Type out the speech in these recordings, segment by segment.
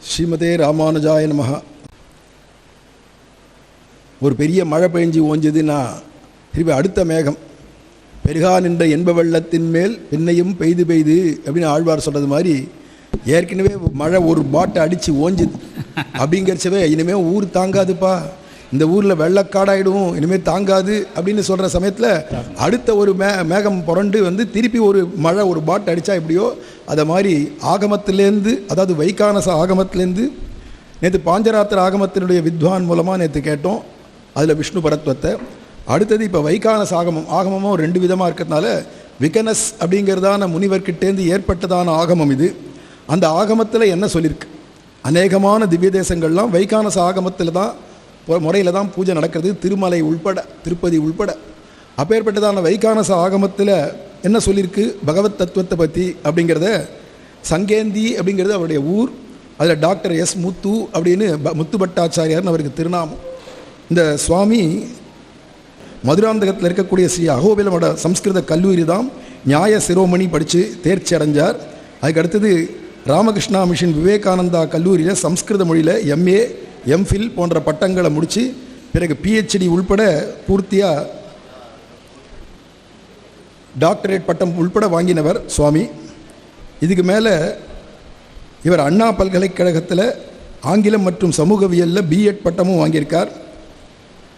ஸ்ரீமதே ராமானுஜாய நமஹ. ஒரு பெரிய மழை பெஞ்சு ஓஞ்சதுன்னா திருப்பி அடுத்த மேகம் பெருகா நின்ற என்ப வெள்ளத்தின் மேல் பின்னையும் பெய்து பெய்து அப்படின்னு ஆழ்வார் சொல்கிறது மாதிரி ஏற்கனவே மழை ஒரு பாட்டை அடித்து ஓஞ்சுது அப்படிங்கிறச்சவே இனிமேல் ஊர் தாங்காதுப்பா, இந்த ஊரில் வெள்ளக்காடாயிடும், இனிமேல் தாங்காது அப்படின்னு சொல்கிற சமயத்தில் அடுத்த ஒரு மேகம் புரண்டு வந்து திருப்பி ஒரு மழை ஒரு பாட்டு அடித்தா எப்படியோ அதை மாதிரி ஆகமத்திலேருந்து, அதாவது வைகானச ஆகமத்திலேருந்து நேற்று பாஞ்சராத்திர ஆகமத்தினுடைய வித்வான் மூலமாக நேற்று கேட்டோம், அதில் விஷ்ணு பரத்வத்தை. அடுத்தது இப்போ வைகானச ஆகமமும் ரெண்டு விதமாக இருக்கிறதுனால விகனஸ் அப்படிங்கிறதான முனிவர்கிட்டேருந்து ஏற்பட்டதான ஆகமம் இது. அந்த ஆகமத்தில் என்ன சொல்லியிருக்கு, அநேகமான திவ்ய தேசங்கள்லாம் வைகானச ஆகமத்தில் தான் முறையில் தான் பூஜை நடக்கிறது, திருமலை உள்பட திருப்பதி உள்பட. அப்பேற்பட்டதான வைகானச ஆகமத்தில் என்ன சொல்லியிருக்கு பகவத் தத்துவத்தை பற்றி அப்படிங்கிறத, சங்கேந்தி அப்படிங்கிறது அவருடைய ஊர், அதில் டாக்டர் எஸ் முத்து அப்படின்னு முத்து பட்டாச்சாரியார்னு அவருக்கு திருநாமம். இந்த சுவாமி மதுராந்தகத்தில் இருக்கக்கூடிய ஸ்ரீ அகோபிலமோட சம்ஸ்கிருத கல்லூரி தான் நியாய சிரோமணி படித்து தேர்ச்சி அடைஞ்சார். அதுக்கு அடுத்தது ராமகிருஷ்ணா மிஷன் விவேகானந்தா கல்லூரியில் சம்ஸ்கிருத மொழியில் எம்ஏ எம்ஃபில் போன்ற பட்டங்களை முடித்து பிறகு பிஹெச்டி உள்பட பூர்த்தியாக டாக்டரேட் பட்டம் உள்பட வாங்கினவர் சுவாமி. இதுக்கு மேலே இவர் அண்ணா பல்கலைக்கழகத்தில் ஆங்கிலம் மற்றும் சமூகவியலில் பிஎட் பட்டமும் வாங்கியிருக்கார்.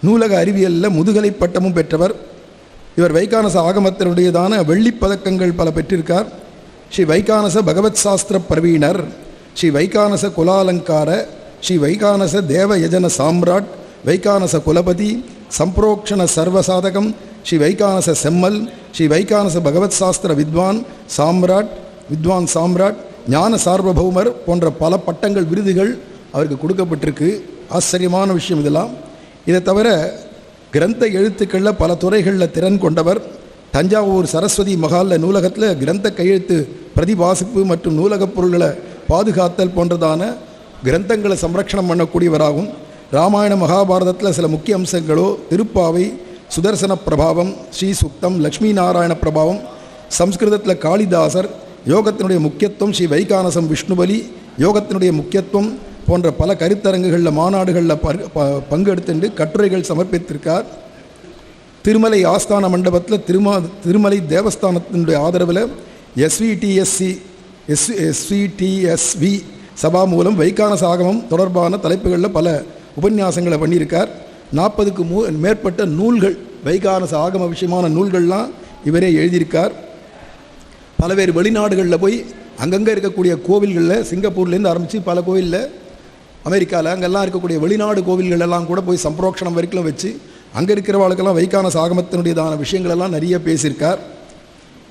நூலக அறிவியலில் முதுகலை பட்டமும் பெற்றவர். இவர் வைகானச ஆகமத்தினுடையதான வெள்ளிப்பதக்கங்கள் பல பெற்றிருக்கார். ஸ்ரீ வைகானச பகவத் சாஸ்திர பிரவீணர், ஸ்ரீ வைகானச குலாலங்கார, ஸ்ரீ வைகானச தேவ யஜன சாம்ராட், வைகானச குலபதி, சம்பிரோக்ஷண சர்வசாதகம், ஸ்ரீ வைகானச செம்மல், ஸ்ரீ வைகானச பகவத் சாஸ்திர வித்வான் சாம்ராட், ஞான சார்வபௌமர் போன்ற பல பட்டங்கள் விருதுகள் அவருக்கு கொடுக்கப்பட்டிருக்கு. ஆச்சரியமான விஷயம் இதெல்லாம். இதை தவிர கிரந்த எழுத்துக்களில் பல துறைகளில் திறன் கொண்டவர். தஞ்சாவூர் சரஸ்வதி மகாலில் நூலகத்தில் கிரந்த கையெழுத்து பிரதிவாசிப்பு மற்றும் நூலகப் பொருள்களை பாதுகாத்தல் போன்றதான கிரந்தங்களை சம்ரக்ஷணம் பண்ணக்கூடியவராகும். ராமாயண மகாபாரதத்தில் சில முக்கிய அம்சங்களோ திருப்பாவை, சுதர்சன பிரபாவம், ஸ்ரீ சுக்தம், லக்ஷ்மி நாராயண பிரபாவம், சம்ஸ்கிருதத்தில் காளிதாசர், யோகத்தினுடைய முக்கியத்துவம், ஸ்ரீ வைகானசம் விஷ்ணுபலி, யோகத்தினுடைய முக்கியத்துவம் போன்ற பல கருத்தரங்குகளில் மாநாடுகளில் பங்கெடுத்து கட்டுரைகள் சமர்ப்பித்திருக்கார். திருமலை ஆஸ்தான மண்டபத்தில் திருமலை தேவஸ்தானத்தினுடைய ஆதரவில் எஸ்விடிஎஸ்வி சபா மூலம் வைகானச ஆகமம் தொடர்பான தலைப்புகளில் பல உபன்யாசங்களை பண்ணியிருக்கார். 40க்கு மேற்பட்ட நூல்கள், வைகானச ஆகம விஷயமான நூல்கள்லாம் இவரே எழுதியிருக்கார். பலவேறு வெளிநாடுகளில் போய் அங்கங்கே இருக்கக்கூடிய கோவில்களில், சிங்கப்பூர்லேருந்து ஆரம்பித்து பல கோவிலில், அமெரிக்காவில் அங்கெல்லாம் இருக்கக்கூடிய வெளிநாடு கோவில்களெல்லாம் கூட போய் சம்பிரோக்ஷணம் வரைக்கும் வச்சு அங்கே இருக்கிறவாளுக்கெல்லாம் வைகானச ஆகமத்தினுடையதான விஷயங்களெல்லாம் நிறைய பேசியிருக்கார்.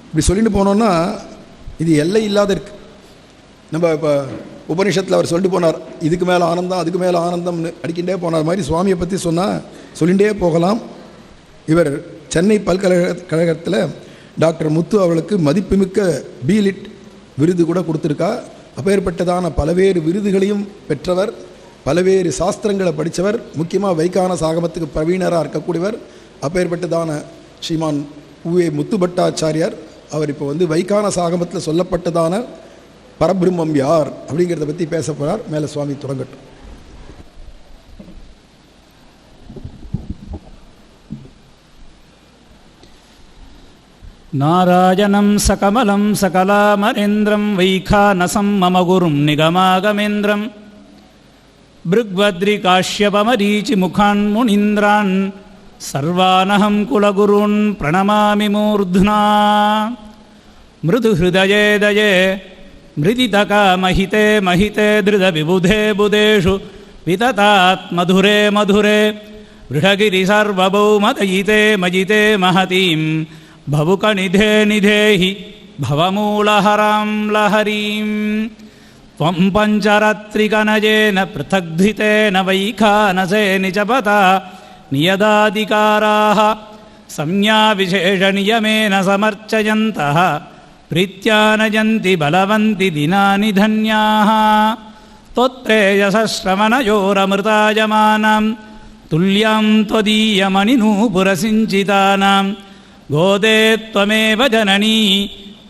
இப்படி சொல்லிட்டு போனோன்னா இது எல்லை இல்லாத இருக்கு. நம்ம இப்போ உபனிஷத்தில் அவர் சொல்லிட்டு போனார், இதுக்கு மேலே ஆனந்தம் அதுக்கு மேலே ஆனந்தம்னு அடிக்கின்றே போனார் மாதிரி சுவாமியை பற்றி சொன்னால் சொல்லிகிட்டே போகலாம். இவர் சென்னை பல்கலைக்கழகத்தில் டாக்டர் முத்து அவளுக்கு மதிப்புமிக்க பிலிட் விருது கூட கொடுத்துருக்கா. அப்பேற்பட்டதான பலவேறு விருதுகளையும் பெற்றவர், பலவேறு சாஸ்திரங்களை படித்தவர், முக்கியமாக வைகானச ஆகமத்துக்கு பிரவீணராக இருக்கக்கூடியவர். அப்பேற்பட்டதான ஸ்ரீமான் உவே முத்து பட்டாச்சாரியார் அவர் இப்போ வந்து வைகானச ஆகமத்தில் சொல்லப்பட்டதான பரபிரம்மம் யார் அப்படிங்கிறத பற்றி பேச போகிறார். மேலே சுவாமி தொடங்கட்டும். நாராயணம் சகமலம் சகலாமரேந்திரம் வைகானசம் மம குரும் நிகமாகமேந்திரம் பிருக்வத்ரிகாஷ்யபமரீச்சி முகான் முனீந்திரான் சர்வானஹம் குலகுருன் பிரணமாமி மூர்த்னா. மிருதுஹிருதயே தயே மிருதிதகா மஹிதே மஹிதே திருத விபுதே புதேஷு விததாத் மதுரே மதுரே விருடகிரி சர்வபௌமதயிதே மஜிதே மஹதீம் பவுக நிதே நிதேஹி பவமூலஹராம் லஹரீம். त्वं पञ्चरात्रिकनयेन पृथग्धितेन वैखानसे निजपता नियदाधिकाराः संज्ञाविशेषनियमेन समर्चयन्तः प्रीत्यानयन्ति बलवन्ति दिनानि धन्याः. त्वत्प्रेयसश्रवणयोरमृतायमानां तुल्यां त्वदीयमणिनूपुरसिञ्चितानां गोदे त्वमेव जननी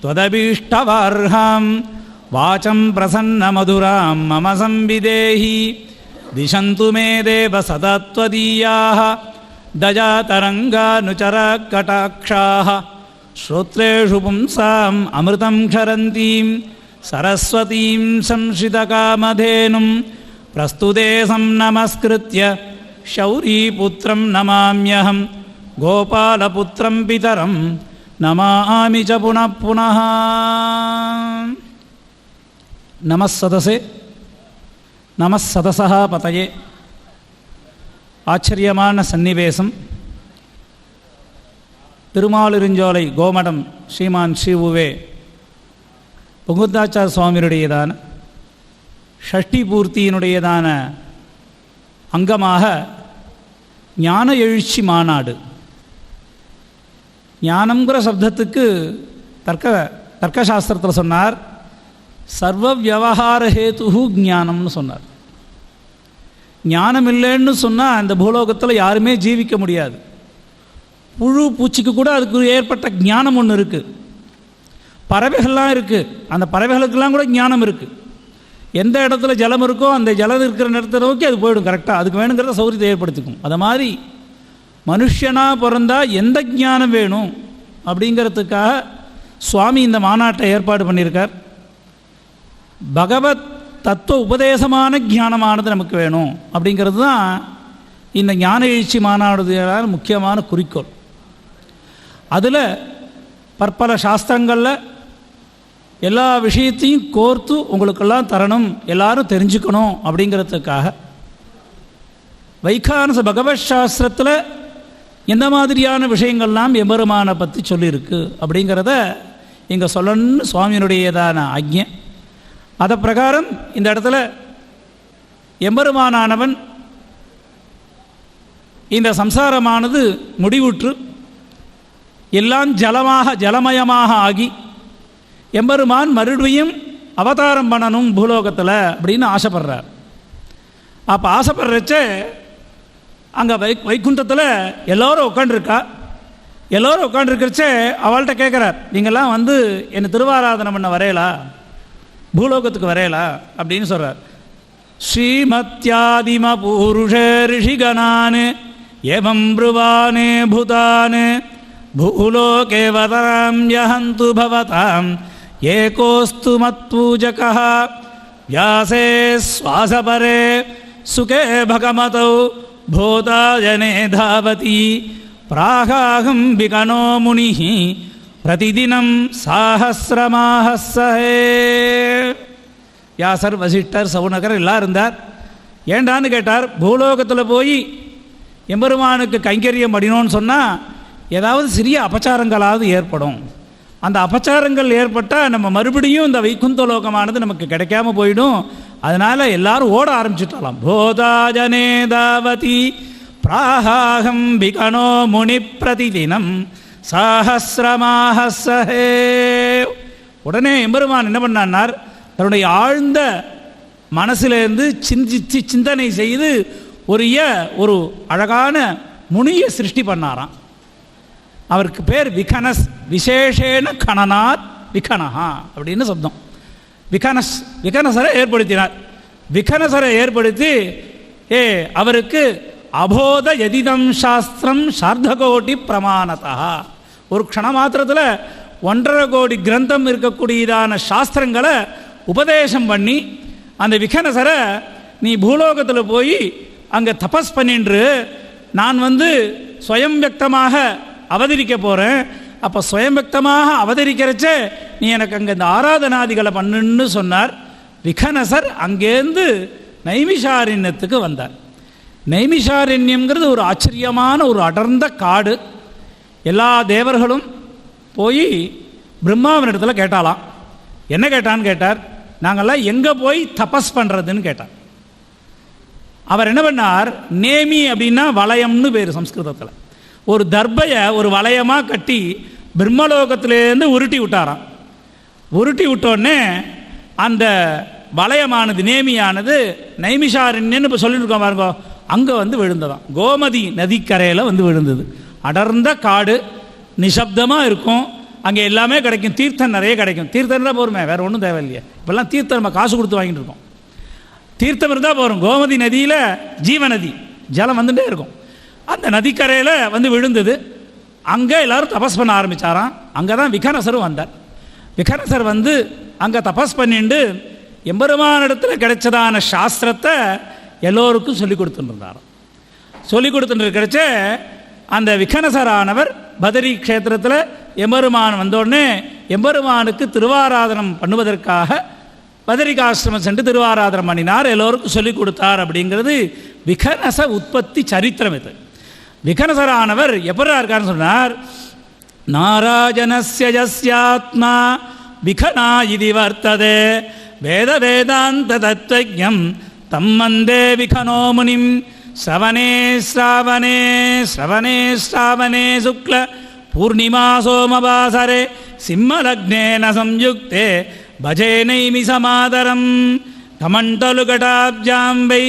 त्वदभीष्टवार्हां வாச்சம் பிரசன்ன மதுராம் மம சம்விதேஹி திசந்து மே தேவ சதத்வதீயாः தஜாதரங்கானுச்சரக்கடாக்ஷாः ஸ்ரோத்ரேஷு பும்சாம் அமிர்தம் க்ஷரந்தீம் சரஸ்வதீம் சம்ஸ்ரிதகாமதேனும் பிரஸ்துதேசம் நமஸ்கிருத்ய ஷௌரீபுத்திரம் நமாம்யஹம் கோபாலபுத்திரம் பிதரம் நமாமி ச புனః புனः. நமஸ்ஸதஸே நமஸ்ஸதஸஹ பதயே. ஆச்சரியமான சந்நிவேசம். திருமாலிருஞ்சோலை கோமடம் ஸ்ரீமான் ஸ்ரீவுவே புகுந்தாச்சார சுவாமியுடையதான ஷஷ்டி பூர்த்தியினுடையதான அங்கமாக ஞான எழுச்சி மாநாடு. ஞானம்ங்கிற சப்தத்துக்கு தர்க்கசாஸ்திரத்தில் சொன்னார், சர்வ வியவகார ஹேத்து ஞானம்னு சொன்னார். ஞானம் இல்லைன்னு சொன்னால் அந்த பூலோகத்தில் யாருமே ஜீவிக்க முடியாது. புழு பூச்சிக்கு கூட அதுக்கு ஏற்பட்ட ஞானம் ஒன்று இருக்குது. பறவைகள்லாம் இருக்குது, அந்த பறவைகளுக்கெல்லாம் கூட ஞானம் இருக்குது. எந்த இடத்துல ஜலம் இருக்கோ அந்த ஜலம் இருக்கிற இடத்துல நோக்கி அது போயிடும் கரெக்டாக, அதுக்கு வேணுங்கிறத சௌகரியத்தை ஏற்படுத்திக்கும். அது மாதிரி மனுஷனாக பிறந்தால் எந்த ஞானம் வேணும் அப்படிங்கிறதுக்காக சுவாமி இந்த மாநாட்டை ஏற்பாடு பண்ணியிருக்கார். பகவத் தத்துவ உபதேசமான ஞானமானது நமக்கு வேணும் அப்படிங்கிறது தான் இந்த ஞான எழுச்சி மாநாடுதான முக்கியமான குறிக்கோள். அதில் பற்பல சாஸ்திரங்களில் எல்லா விஷயத்தையும் கோர்த்து உங்களுக்கெல்லாம் தரணும், எல்லாரும் தெரிஞ்சுக்கணும் அப்படிங்கிறதுக்காக வைகானச பகவத் சாஸ்திரத்தில் எந்த மாதிரியான விஷயங்கள்லாம் எம்பெருமானை பற்றி சொல்லியிருக்கு அப்படிங்கிறத இங்கே சொல்லணும்னு சுவாமியினுடையதான ஆக்ஞை. அதை பிரகாரம் இந்த இடத்துல எம்பெருமானானவன் இந்த சம்சாரமானது முடிவுற்று எல்லாம் ஜலமயமாக ஆகி எம்பெருமான் மறுபடியும் அவதாரம் பண்ணணும் பூலோகத்தில் அப்படின்னு ஆசைப்படுறார். அப்போ ஆசைப்படுறச்ச அங்கே வைகுண்டத்தில் எல்லோரும் உட்காண்டிருக்கா. எல்லோரும் உட்காண்டிருக்கிறச்சே அவள்கிட்ட கேட்குறார், நீங்கள்லாம் வந்து என்னை திருவாராதனை பண்ண வரையலா, பூலோகத்துக்கு வரையலா அப்படின்னு சொல்கிறார். ஸ்ரீமத்யாதிம பூருஷ ரிஷிகணான் ஏவம் ப்ருவானே பூதானே பூலோகே வதராம் யஹந்து பவதாம் ஏகோஸ்து மத்பூஜகः व्यासे श्वासपरे सुखे भगमतौ भूताजने धावति प्राहाहं विकनो मुनिः प्रतिदिनं சாஹஸ்ரமாஹஸ்ஸஹே. வியாசர், வசிஷ்டர், சவுனகர் எல்லாம் இருந்தார். ஏண்டான்னு கேட்டார், பூலோகத்தில் போய் எம்பெருமானுக்கு கைங்கரியம் பண்ணினோன்னு சொன்னால் ஏதாவது சிறிய அபச்சாரங்களாவது ஏற்படும். அந்த அபச்சாரங்கள் ஏற்பட்டால் நம்ம மறுபடியும் இந்த வைகுந்த லோகமானது நமக்கு கிடைக்காம போயிடும். அதனால் எல்லாரும் ஓட ஆரம்பிச்சுட்டாலாம். போதாஜனே தாவதி பிராஹாஹம் விகனோ முனி பிரதிதினம் சாஹஸ்ரமாஹஸ்ஸஹே. உடனே எம்பெருமான் என்ன பண்ணார், தன்னுடைய ஆழ்ந்த மனசிலேருந்து சிந்தனை செய்து ஒரு அழகான முனியை சிருஷ்டி பண்ணாராம். அவருக்கு பேர் விகனஸ், விசேஷேன கணனாத் விகனஹா அப்படின்னு சப்தம். விகனசரை ஏற்படுத்தினார். விகனசரை ஏற்படுத்தி அவருக்கு அபோத யதிதம் சாஸ்திரம் சார்த்தகோட்டி பிரமாணத்தா, ஒரு க்ஷண மாத்திரத்தில் 1.5 கோடி கிரந்தம் இருக்கக்கூடியதான சாஸ்திரங்களை உபதேசம் பண்ணி அந்த விகனசரை நீ பூலோகத்தில் போய் அங்கே தபஸ் பண்ணின்று நான் வந்து ஸ்வயம் வியக்தமாக அவதரிக்க போகிறேன். அப்போ ஸ்வயம் வியக்தமாக அவதரிக்கிறச்சே நீ எனக்கு அங்கே இந்த ஆராதனாதிகளை பண்ணுன்னு சொன்னார். விகனசர் அங்கேருந்து நைமிஷாரண்யத்துக்கு வந்தார். நைமிஷாரண்யங்கிறது ஒரு ஆச்சரியமான ஒரு அடர்ந்த காடு. எல்லா தேவர்களும் போய் பிரம்மாவனிடத்தில் கேட்டாலாம். என்ன கேட்டான்னு கேட்டார், நாங்கள்லாம் எங்கே போய் தபஸ் பண்ணுறதுன்னு கேட்டார். அவர் என்ன பண்ணார், நேமி அப்படின்னா வளையம்னு பேர் சம்ஸ்கிருதத்தில். ஒரு தர்பையை ஒரு வளையமாக கட்டி பிரம்மலோகத்திலேருந்து உருட்டி விட்டாராம். உருட்டி விட்டோடனே அந்த வளையமானது நேமியானது நைமிஷாரண்யன்னு இப்போ சொல்லியிருக்கோம் பாருங்க, அங்கே வந்து விழுந்ததாம். கோமதி நதிக்கரையில் வந்து விழுந்தது. அடர்ந்த காடு, நிசப்தமாக இருக்கும். அங்கே எல்லாமே கிடைக்கும், தீர்த்தம் நிறைய கிடைக்கும். தீர்த்தம் தான் போருமே, வேறு ஒன்றும் தேவையில்லையே. இப்போல்லாம் தீர்த்தம் நம்ம காசு கொடுத்து வாங்கிட்டு இருக்கோம். தீர்த்தம் இருந்தால் போகிறோம். கோமதி நதியில் ஜீவநதி, ஜலம் வந்துகிட்டே இருக்கும். அந்த நதிக்கரையில் வந்து விழுந்தது. அங்கே எல்லோரும் தபஸ் பண்ண ஆரம்பித்தாராம். அங்கே தான் விகனசரும் வந்தார். விகனசர் வந்து அங்கே தபஸ் பண்ணிட்டு எம்பெருமானிடத்தில் கிடைச்சதான சாஸ்திரத்தை எல்லோருக்கும் சொல்லிக் கொடுத்துருந்தாராம். சொல்லிக் கொடுத்துட்டு கிடைச்ச அந்த விகனசரானவர் பதரி க்ஷேத்திரத்தில் எம்பெருமான் வந்தோடனே எம்பெருமானுக்கு திருவாராதனம் பண்ணுவதற்காக பதரிகாசிரமம் சென்று திருவாராதனம் பண்ணினார், எல்லோருக்கும் சொல்லிக் கொடுத்தார். அப்படிங்கிறது விகனச உற்பத்தி சரித்திரம். இது விகனசரானவர் எப்படா இருக்காருன்னு சொன்னார், நாராஜனஸ்ய யஸ்யாத்மா விகனா இதி வர்த்ததே வேத வேதாந்த தத்வஜ்ஞம் தம் வந்தே விகனோ முனிம் ஸ்ரவணே ஸ்ராவணே ஸ்ரவணே ஸ்ராவணே சுக்ல பூர்ணிமா சோமவாசரே சிம்மலக்னேன சம்யுக்தே பஜேனைமி சமாதரம் கமண்டலு கடாப்ஜாம் வை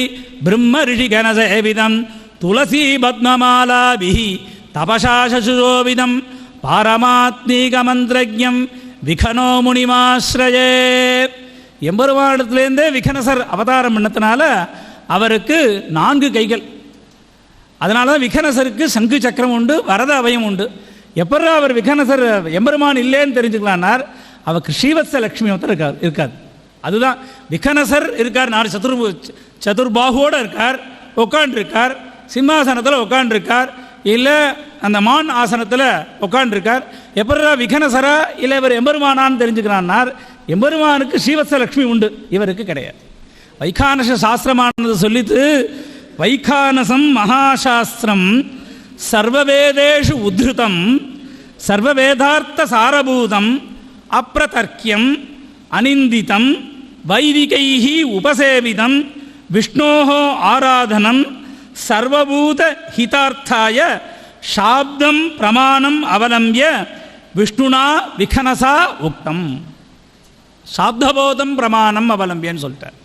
பிரம்ம ரிஷிகணசேவிதம் துளசி பத்மமாலாபிஹி தபசா சசுரோவிதம் பாரமாத்மீகமந்திரஜம் விகனோ முனிமாஸ்ரயே. எம்பெருமானிடத்திலேருந்தே விகனசர் அவதாரம் பண்ணத்தினால அவருக்கு 4 கைகள். அதனால தான் விகனசருக்கு சங்கு சக்கரம் உண்டு, வரத அபயம் உண்டு. எப்போ அவர் விகனசர் எம்பெருமான் இல்லைன்னு தெரிஞ்சுக்கலான்னார், அவருக்கு ஸ்ரீவத்ச லக்ஷ்மி ஒருத்தர் இருக்காது. அதுதான் விகனசர் இருக்கார். 4 சதுர்பாகுவோடு இருக்கார், உட்காண்டிருக்கார், சிம்மாசனத்தில் உட்காண்டிருக்கார், இல்லை அந்த மான் ஆசனத்தில் உட்காண்டிருக்கார். எப்படா விகனசரா இல்லை இவர் எம்பெருமானான்னு தெரிஞ்சுக்கிறான்னார், எம்பெருமானுக்கு ஸ்ரீவத்ச லக்ஷ்மி உண்டு, இவருக்கு கிடையாது. வைகானச சாஸ்திரமானது சொல்லித்து, வைகானசம் மகாசாஸ்திரம் சர்வவேதேஷு உத்ருதம் சர்வவேதார்த்த சாரபூதம் அப்ரதர்க்கியம் அனிந்திதம் வைதிகைஹி உபசேவிதம் விஷ்ணோஹோ ஆராதனம் சர்வபூத ஹிதார்த்தாய சாப்தம் பிரமாணம் அவலம்பிய விஷ்ணுனா விகனசா உக்தம். சாப்தபோதம் பிரமாணம் அவலம்பியன்னு சொல்லிட்டார்.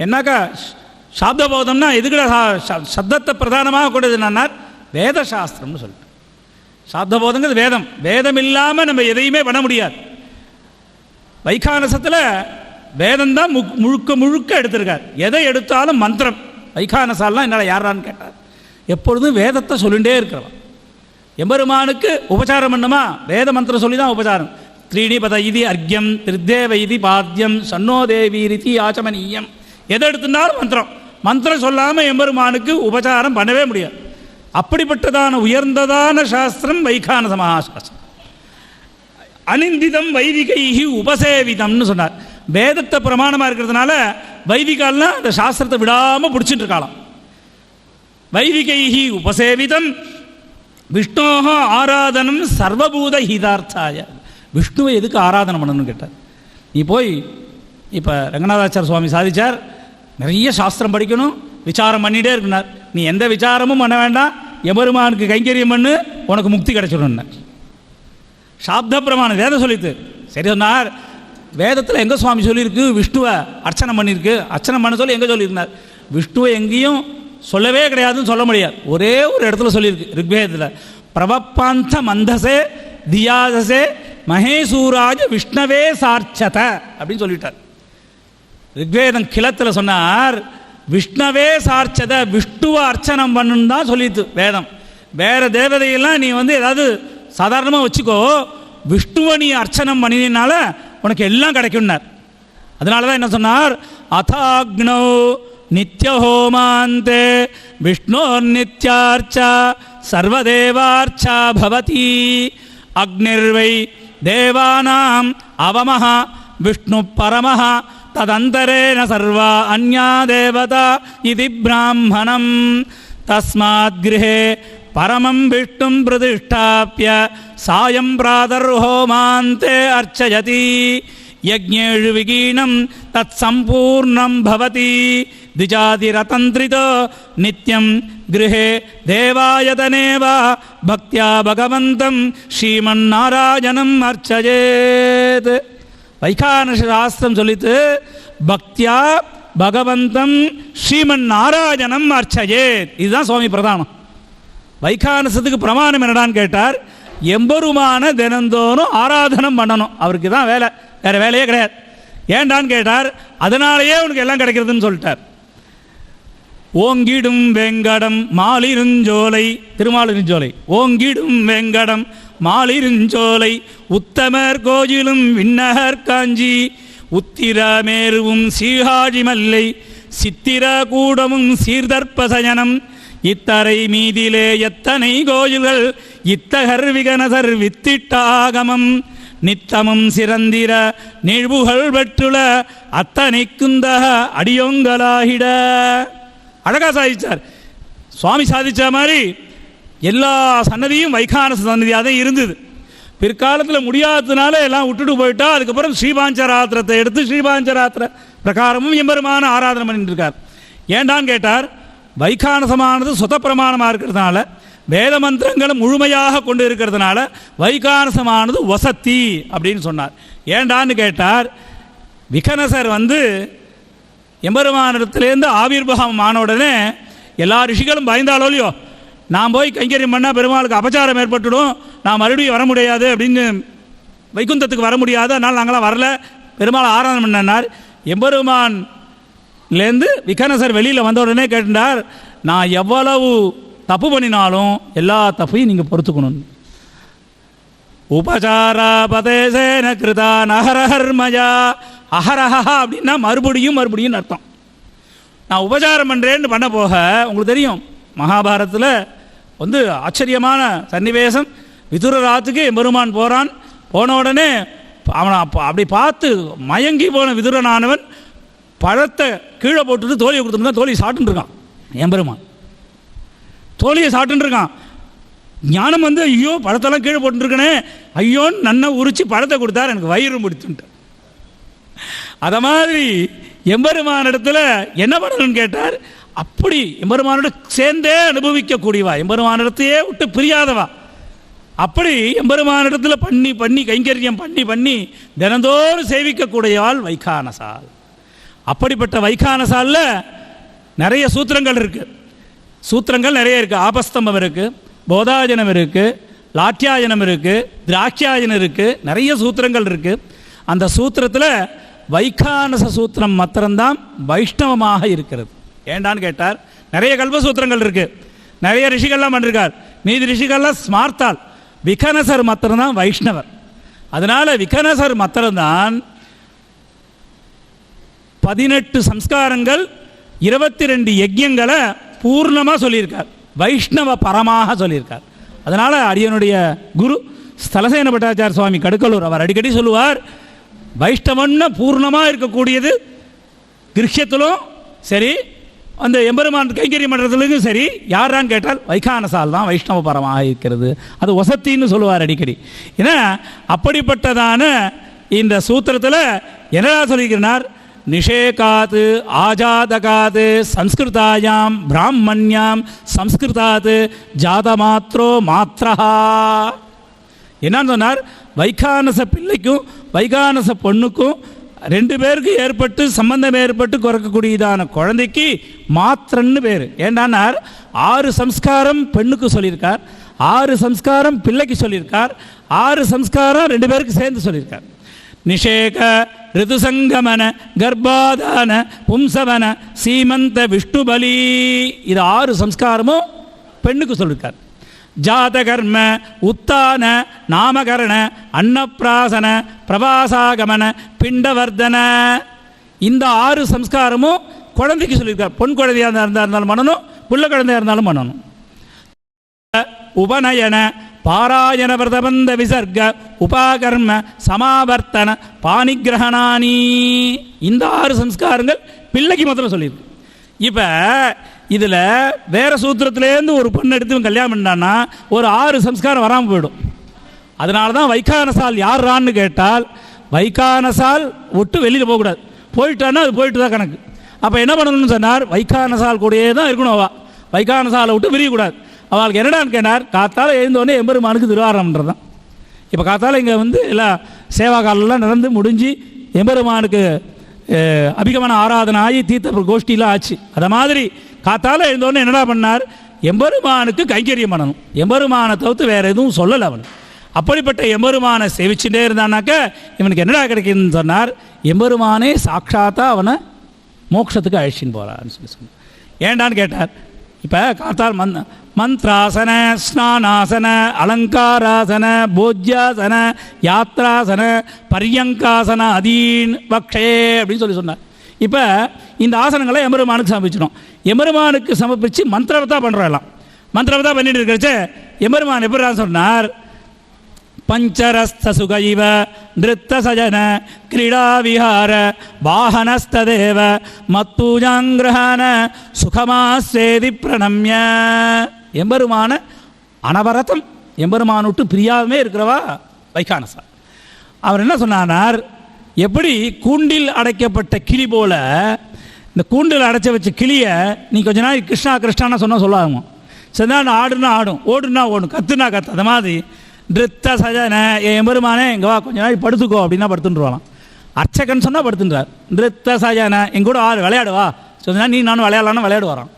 என்னக்கா சாப்தபோதம்னா எதுக்குடா சப்தத்தை பிரதானமாக கூடது என்னன்னா வேதசாஸ்திரம்னு சொல்லிட்டு. சாப்தபோதங்கிறது வேதம். வேதம் இல்லாமல் நம்ம எதையுமே பண்ண முடியாது. வைகானசத்தில் வேதம் தான் முழுக்க முழுக்க எடுத்திருக்கார். எதை எடுத்தாலும் மந்திரம். வைகானசாலாம் என்னால் யாரான்னு கேட்டார். எப்பொழுதும் வேதத்தை சொல்லிகிட்டே இருக்கிறவன். எம்பெருமானுக்கு உபச்சாரம் பண்ணுமா, வேத மந்திரம் சொல்லி தான் உபச்சாரம். த்ரீணிபத இது அர்க்யம் திருத்தேவ இது பாத்தியம் சன்னோதேவி ரீதி ஆச்சமனீயம். எதை எடுத்துனாலும் மந்திரம். மந்திரம் சொல்லாமல் எம்பெருமானுக்கு உபச்சாரம் பண்ணவே முடியாது. அப்படிப்பட்டதான உயர்ந்ததான சாஸ்திரம் வைகானச மகாசாஸ்திரம். அனிந்திதம் வைதிகைஹி உபசேவிதம்னு சொன்னார். வேதத்தை பிரமாணமாக இருக்கிறதுனால வைதிகால்னா அந்த சாஸ்திரத்தை விடாமல் பிடிச்சிட்டு இருக்கலாம். வைதிகைஹி உபசேவிதம் விஷ்ணோஹ ஆராதனம் சர்வபூத ஹிதார்த்தாய. விஷ்ணுவை எதுக்கு ஆராதனை பண்ணணும்னு கேட்டார். நீ போய் இப்போ ரங்கநாதாச்சார சுவாமி சாதிச்சார், நிறைய சாஸ்திரம் படிக்கணும், விசாரம் பண்ணிகிட்டே இருக்குனார். நீ எந்த விசாரமும் பண்ண வேண்டாம், எம்பெருமானுக்கு கைங்கரியம் பண்ணு, உனக்கு முக்தி கிடைச்சிடும். சாப்த பிரமாணம் வேதம் சொல்லித்து. சரி சொன்னார், வேதத்தில் எங்கே சுவாமி சொல்லியிருக்கு விஷ்ணுவை அர்ச்சனை பண்ணியிருக்கு, அர்ச்சனை பண்ண சொல்லி எங்கே சொல்லியிருந்தார்? விஷ்ணுவை எங்கேயும் சொல்லவே கிடையாதுன்னு சொல்ல முடியாது. ஒரே ஒரு இடத்துல சொல்லியிருக்கு ரிக்வேதத்தில், பிரபப்பாந்த மந்தசே தியாதசே மகேசூராஜ விஷ்ணவே சார்ச்சத அப்படின்னு சொல்லிட்டார். ரிக்வேதம் கிளத்தில் சொன்னார், விஷ்ணவே சார்ச்சத, விஷ்ணுவை அர்ச்சனம் பண்ணுன்னு தான் சொல்லிட்டு வேதம். வேறு தேவதையெல்லாம் நீ வந்து ஏதாவது சாதாரணமாக வச்சுக்கோ, விஷ்ணுவை நீ அர்ச்சனம் பண்ணினால உனக்கு எல்லாம் கிடைக்கும்னார். அதனால தான் என்ன சொன்னார், அதாக்னோ நித்யஹோமாந்தே விஷ்ணோர் நித்யார்ச்சா சர்வதேவார்ச்சா பவதி அக்னிர்வை தேவானாம் அவமஹ விஷ்ணு பரமஹ ததந்தரேன சர்வா அன்யா தேவதா இது பிராமணம் தஸ்மாத் கிரஹே பரமம் விஷ்ணும் பிரதிஷ்டாப்ய சாயம் பிராதர்ஹோமாந்தே அர்ச்சயதி யஜ்ஞேஷு விகீனம் தத் சம்பூர்ணம் பவதி திஜாதிரதந்திரிதோ நித்யம் கிருஹே தேவாயதனேவா பக்தியா பகவந்தம் ஸ்ரீமன்னாராயணம் அர்ச்சயேத். வைகானச சாஸ்திரம் சொல்லித்து, பக்தியா பகவந்தம் ஸ்ரீமன்னாராயணம் அர்ச்சயேத். இதுதான் சுவாமி பிரதானம். வைகானசத்துக்கு பிரமாணம் என்னடான்னு கேட்டார், எம்பெருமான தினந்தோறும் ஆராதனம் பண்ணணும். அவருக்கு தான் வேலை, வேறு வேலையே கிடையாது. ஏண்டான்னு கேட்டார், அதனாலேயே உனக்கு எல்லாம் கிடைக்கிறதுன்னு சொல்லிட்டார். ஓங்கிடும் வெங்கடம் மாலிருஞ்சோலை, திருமாலிருஞ்சோலை, ஓங்கிடும் வெங்கடம் மாலிருஞ்சோலை, உத்தமர் கோயிலும் விண்ணகர் காஞ்சி, உத்திரமேருவும் சீகாழி மல்லை, சித்திர கூடமும் சீர்தற்பசயனம், இத்தரை மீதிலே எத்தனை கோயில்கள் இத்தகர் விகனசர் வித்திட்டாகமம், நித்தமும் சிறந்திர நிழ்வுகள் பெற்றுள அத்தனை குந்தக அடியோங்கலாகிட. அழகா சாதிச்சார் சுவாமி. சாதிச்ச மாதிரி எல்லா சன்னதியும் வைகானச சன்னதியாக தான் இருந்தது. பிற்காலத்தில் முடியாததுனால எல்லாம் விட்டுட்டு போயிட்டா, அதுக்கப்புறம் ஸ்ரீபாஞ்சராத்திரத்தை எடுத்து ஸ்ரீபாஞ்சராத்திர பிரகாரமும் எம்பெருமான ஆராதனை பண்ணிட்டு இருக்கார். ஏண்டான்னு கேட்டார், வைகானசமானது சுத பிரமாணமாக இருக்கிறதுனால, வேத மந்திரங்களை முழுமையாக கொண்டு இருக்கிறதுனால வைகானசமானது வசத்தி அப்படின்னு சொன்னார். ஏண்டான்னு கேட்டார், விகனசர் எம்பெருமானிடத்திலேருந்து ஆவிர்வாகம் ஆன உடனே எல்லா ரிஷிகளும் பயந்தாலோ இல்லையோ, நான் போய் கைங்கரியம் பண்ணால் பெருமாளுக்கு அபச்சாரம் ஏற்பட்டுடும், நான் மறுபடியும் வர முடியாது அப்படின்னு, வைகுந்தத்துக்கு வர முடியாது, அதனால் நாங்களாம் வரல, பெருமாள் ஆராதனை பண்ணார். எம்பெருமான்லேருந்து விகனசர் வெளியில் வந்த உடனே கேட்டார், நான் எவ்வளவு தப்பு பண்ணினாலும் எல்லா தப்பையும் நீங்கள் பொறுத்துக்கணும். உபசாரா பதேசேன கிருதா நகரஹர்மயா, அஹரஹா அப்படின்னா மறுபடியும் மறுபடியும் அர்த்தம். நான் உபசாரம் பண்ணுறேன்னு பண்ண போக, உங்களுக்கு தெரியும் மகாபாரதத்தில் ஆச்சரியமான சன்னிவேசம். விதுரராத்துக்கு எம்பெருமான் போகிறான். போன உடனே அவனை அப்படி பார்த்து மயங்கி போன விதுரனானவன் பழத்தை கீழே போட்டுட்டு தோழியை கொடுத்துருந்தான். தோழியை சாப்பிட்டுன்னு இருக்கான். எம்பெருமான் தோழியை சாப்பிட்டுன்னு இருக்கான். ஞானம் ஐயோ பழத்தெல்லாம் கீழே போட்டுருக்கனே, ஐயோன்னு நன்னா உரிச்சு பழத்தை கொடுத்தார், எனக்கு வயிறு முடிச்சுட்டு. அதை மாதிரி எம்பெருமான இடத்துல என்ன பண்ணணும்னு கேட்டார். அப்படி எம்பெருமானோட சேர்ந்தே அனுபவிக்கக்கூடியவா, எம்பெருமானிடத்தையே விட்டு பிரியாதவா, அப்படி எம்பெருமானிடத்துல பண்ணி பண்ணி கைங்கரியம் பண்ணி பண்ணி தினந்தோறும் சேவிக்கக்கூடியவாள் வைகானசால். அப்படிப்பட்ட வைகானசாலில் நிறைய சூத்திரங்கள் இருக்குது. சூத்திரங்கள் நிறைய இருக்குது. ஆபஸ்தம்பம் இருக்குது, போதாஜனம் இருக்குது, லாட்யாயனம் இருக்குது, திராட்சியாயனம் இருக்குது, நிறைய சூத்திரங்கள் இருக்குது. அந்த சூத்திரத்தில் வைகானச சூத்திரம் மாத்திரம்தான் வைஷ்ணவமாக இருக்கிறது. ஏண்டான்னு கேட்டார், நிறைய கல்பசூத்திரங்கள் இருக்குது, நிறைய ரிஷிகள்லாம் பண்ணிருக்கார், மீதி ரிஷிகள்லாம் ஸ்மார்த்தால். விகனசர் மாத்திரம்தான் வைஷ்ணவர். அதனால் விகனசர் மாத்திரம்தான் 18 சம்ஸ்காரங்கள் 22 யஜ்யங்களை பூர்ணமாக சொல்லியிருக்கார், வைஷ்ணவ பரமாக சொல்லியிருக்கார். அதனால் அடியனுடைய குரு ஸ்தலசேன பட்டாச்சார சுவாமி கடுக்கலூர் அவர் அடிக்கடி சொல்லுவார், வைஷ்ணவன்னு பூர்ணமாக இருக்கக்கூடியது கிருஷ்யத்திலும் சரி, அந்த எம்பெருமான் கைங்கரியம் பண்ணுறதுலையும் சரி, யாரான்னு கேட்டால் வைகானசால் தான் வைஷ்ணவ பரமாக இருக்கிறது. அது வசத்தின்னு சொல்லுவார் அடிக்கடி. ஏன்னா அப்படிப்பட்டதான இந்த சூத்திரத்தில் என்னடா சொல்லிக்கிறார், நிஷேகாத் ஆஜாதகாத் சம்ஸ்கிருதாயாம் பிராமணியாம் சம்ஸ்கிருதாத் ஜாதமாத்ரோ மாத்ரஹா. என்னன்னு சொன்னார், வைகானச பிள்ளைக்கும் வைகானச பொண்ணுக்கும் 2 பேருக்கு ஏற்பட்டு சம்பந்தம் ஏற்பட்டு குறைக்கக்கூடியதான குழந்தைக்கு மாத்திரன்னு பேர். ஏண்டானார், 6 சம்ஸ்காரம் பெண்ணுக்கு சொல்லியிருக்கார், 6 சம்ஸ்காரம் பிள்ளைக்கு சொல்லியிருக்கார், 6 சம்ஸ்காரம் 2 பேருக்கு சேர்ந்து சொல்லியிருக்கார். நிஷேக ரிதுசங்கமன கர்ப்பாதான பும்சவன சீமந்த விஷ்ணுபலி, இது 6 சம்ஸ்காரமும் பெண்ணுக்கு சொல்லியிருக்கார். ஜாதகர்ம உத்தான நாமகரண அன்னப்பிராசன பிரபாசாகமன பிண்டவர்தன, இந்த 6 சம்ஸ்காரமும் குழந்தைக்கு சொல்லியிருக்கார். பொன் குழந்தையாக இருந்தாலும் பண்ணணும், புள்ள குழந்தையாக இருந்தாலும் பண்ணணும். உபநயன பாராயண விரதபந்த விசர்க உபாகர்ம சமாவர்த்தன பாணிகிரகணானி, இந்த 6 சம்ஸ்காரங்கள் பிள்ளைக்கு மாத்திரம் சொல்லியிருக்கு. இப்போ இதில் வேறு சூத்திரத்துலேருந்து ஒரு பொண்ணு எடுத்து கல்யாணம் பண்ணான்னா ஒரு 6 சம்ஸ்காரம் வராமல் போயிடும். அதனால தான் வைகானசால் யாரான்னு கேட்டால், வைகானசால் விட்டு வெளியில் போகக்கூடாது, போயிட்டான்னா அது போயிட்டு தான் கணக்கு. அப்போ என்ன பண்ணணும்னு சொன்னார், வைகானசால் கூடயே தான் இருக்கணும். அவள் வைகானசாலை விட்டு விரியக்கூடாது. அவளுக்கு என்னடான்னு கேட்டார், காத்தால் எழுந்தோடனே எம்பெருமானுக்கு திருவாரம்ன்றது தான். இப்போ காத்தால் இங்கே எல்லாம் சேவா காலெல்லாம் நடந்து முடிஞ்சு எம்பெருமானுக்கு அபிகமன ஆராதனை ஆகி தீர்த்த கோஷ்டிலாம் ஆச்சு. அதை மாதிரி காத்தால் எழுந்தோடனே என்னடா பண்ணார், எம்பெருமானுக்கு கைங்கரியம் பண்ணணும். எம்பெருமானை தவிர்த்து வேறு எதுவும் சொல்லலை அவன். அப்படிப்பட்ட எம்பெருமானை சேவிச்சுட்டே இருந்தானாக்க இவனுக்கு என்னடா கிடைக்குதுன்னு சொன்னார், எம்பெருமானே சாட்சாத்தா அவனை மோட்சத்துக்கு அழைச்சின்னு போகிறான்னு சொன்னார். ஏண்டான்னு கேட்டார். இப்போ காத்தால் மந்த்ராசன, ஸ்நானாசன, அலங்காராசன, போஜ்யாசன, யாத்ராசன, பரியங்காசன அதீன் வக்ஷே அப்படின்னு சொன்னார். இப்போ இந்த ஆசனங்களை எம்பெருமானுக்கு சமர்ப்பிச்சிடும். எம்பெருமானுக்கு சமர்ப்பித்து மந்திரவத்தா பண்ணுறலாம். மந்திரவத்தா பண்ணிட்டு இருக்கிறச்ச எம்பெருமான் எப்படி சொன்னார், பஞ்சரஸ்த சுகைவ நிருத்த சஜன கிரீடா விஹார வாகனஸ்ததேவ மத்தூஜாங்கிரஹான சுகமாசேதி பிரணம்ய. எம்பெருமான அனவரதம் எம்பெருமானுட்டு பிரியாமே இருக்கிறவா வைகானசா. அவர் என்ன சொன்னார், எப்படி கூண்டில் அடைக்கப்பட்ட கிளி போல இந்த கூண்டில் அடைச்சி வச்ச கிளியை நீ கொஞ்ச நாள் கிருஷ்ணா கிருஷ்ணான்னு சொன்னால் சொல்லாகும், சரிதான் ஆடுனா ஆடும், ஓடுனா ஓடும், கத்துனா கத்து. அது மாதிரி நிருத்த சஜன எம்பெருமானே எங்கே வா கொஞ்ச நாள் படுத்துக்கோ அப்படின்னா படுத்துட்டுருவான். அர்ச்சகன் சொன்னால் படுத்துன்றார். நிருத்த சஜன எங்கூட ஆடு விளையாடுவா சொன்னா நீ நானும் விளையாடலான்னு விளையாடுவாரான்.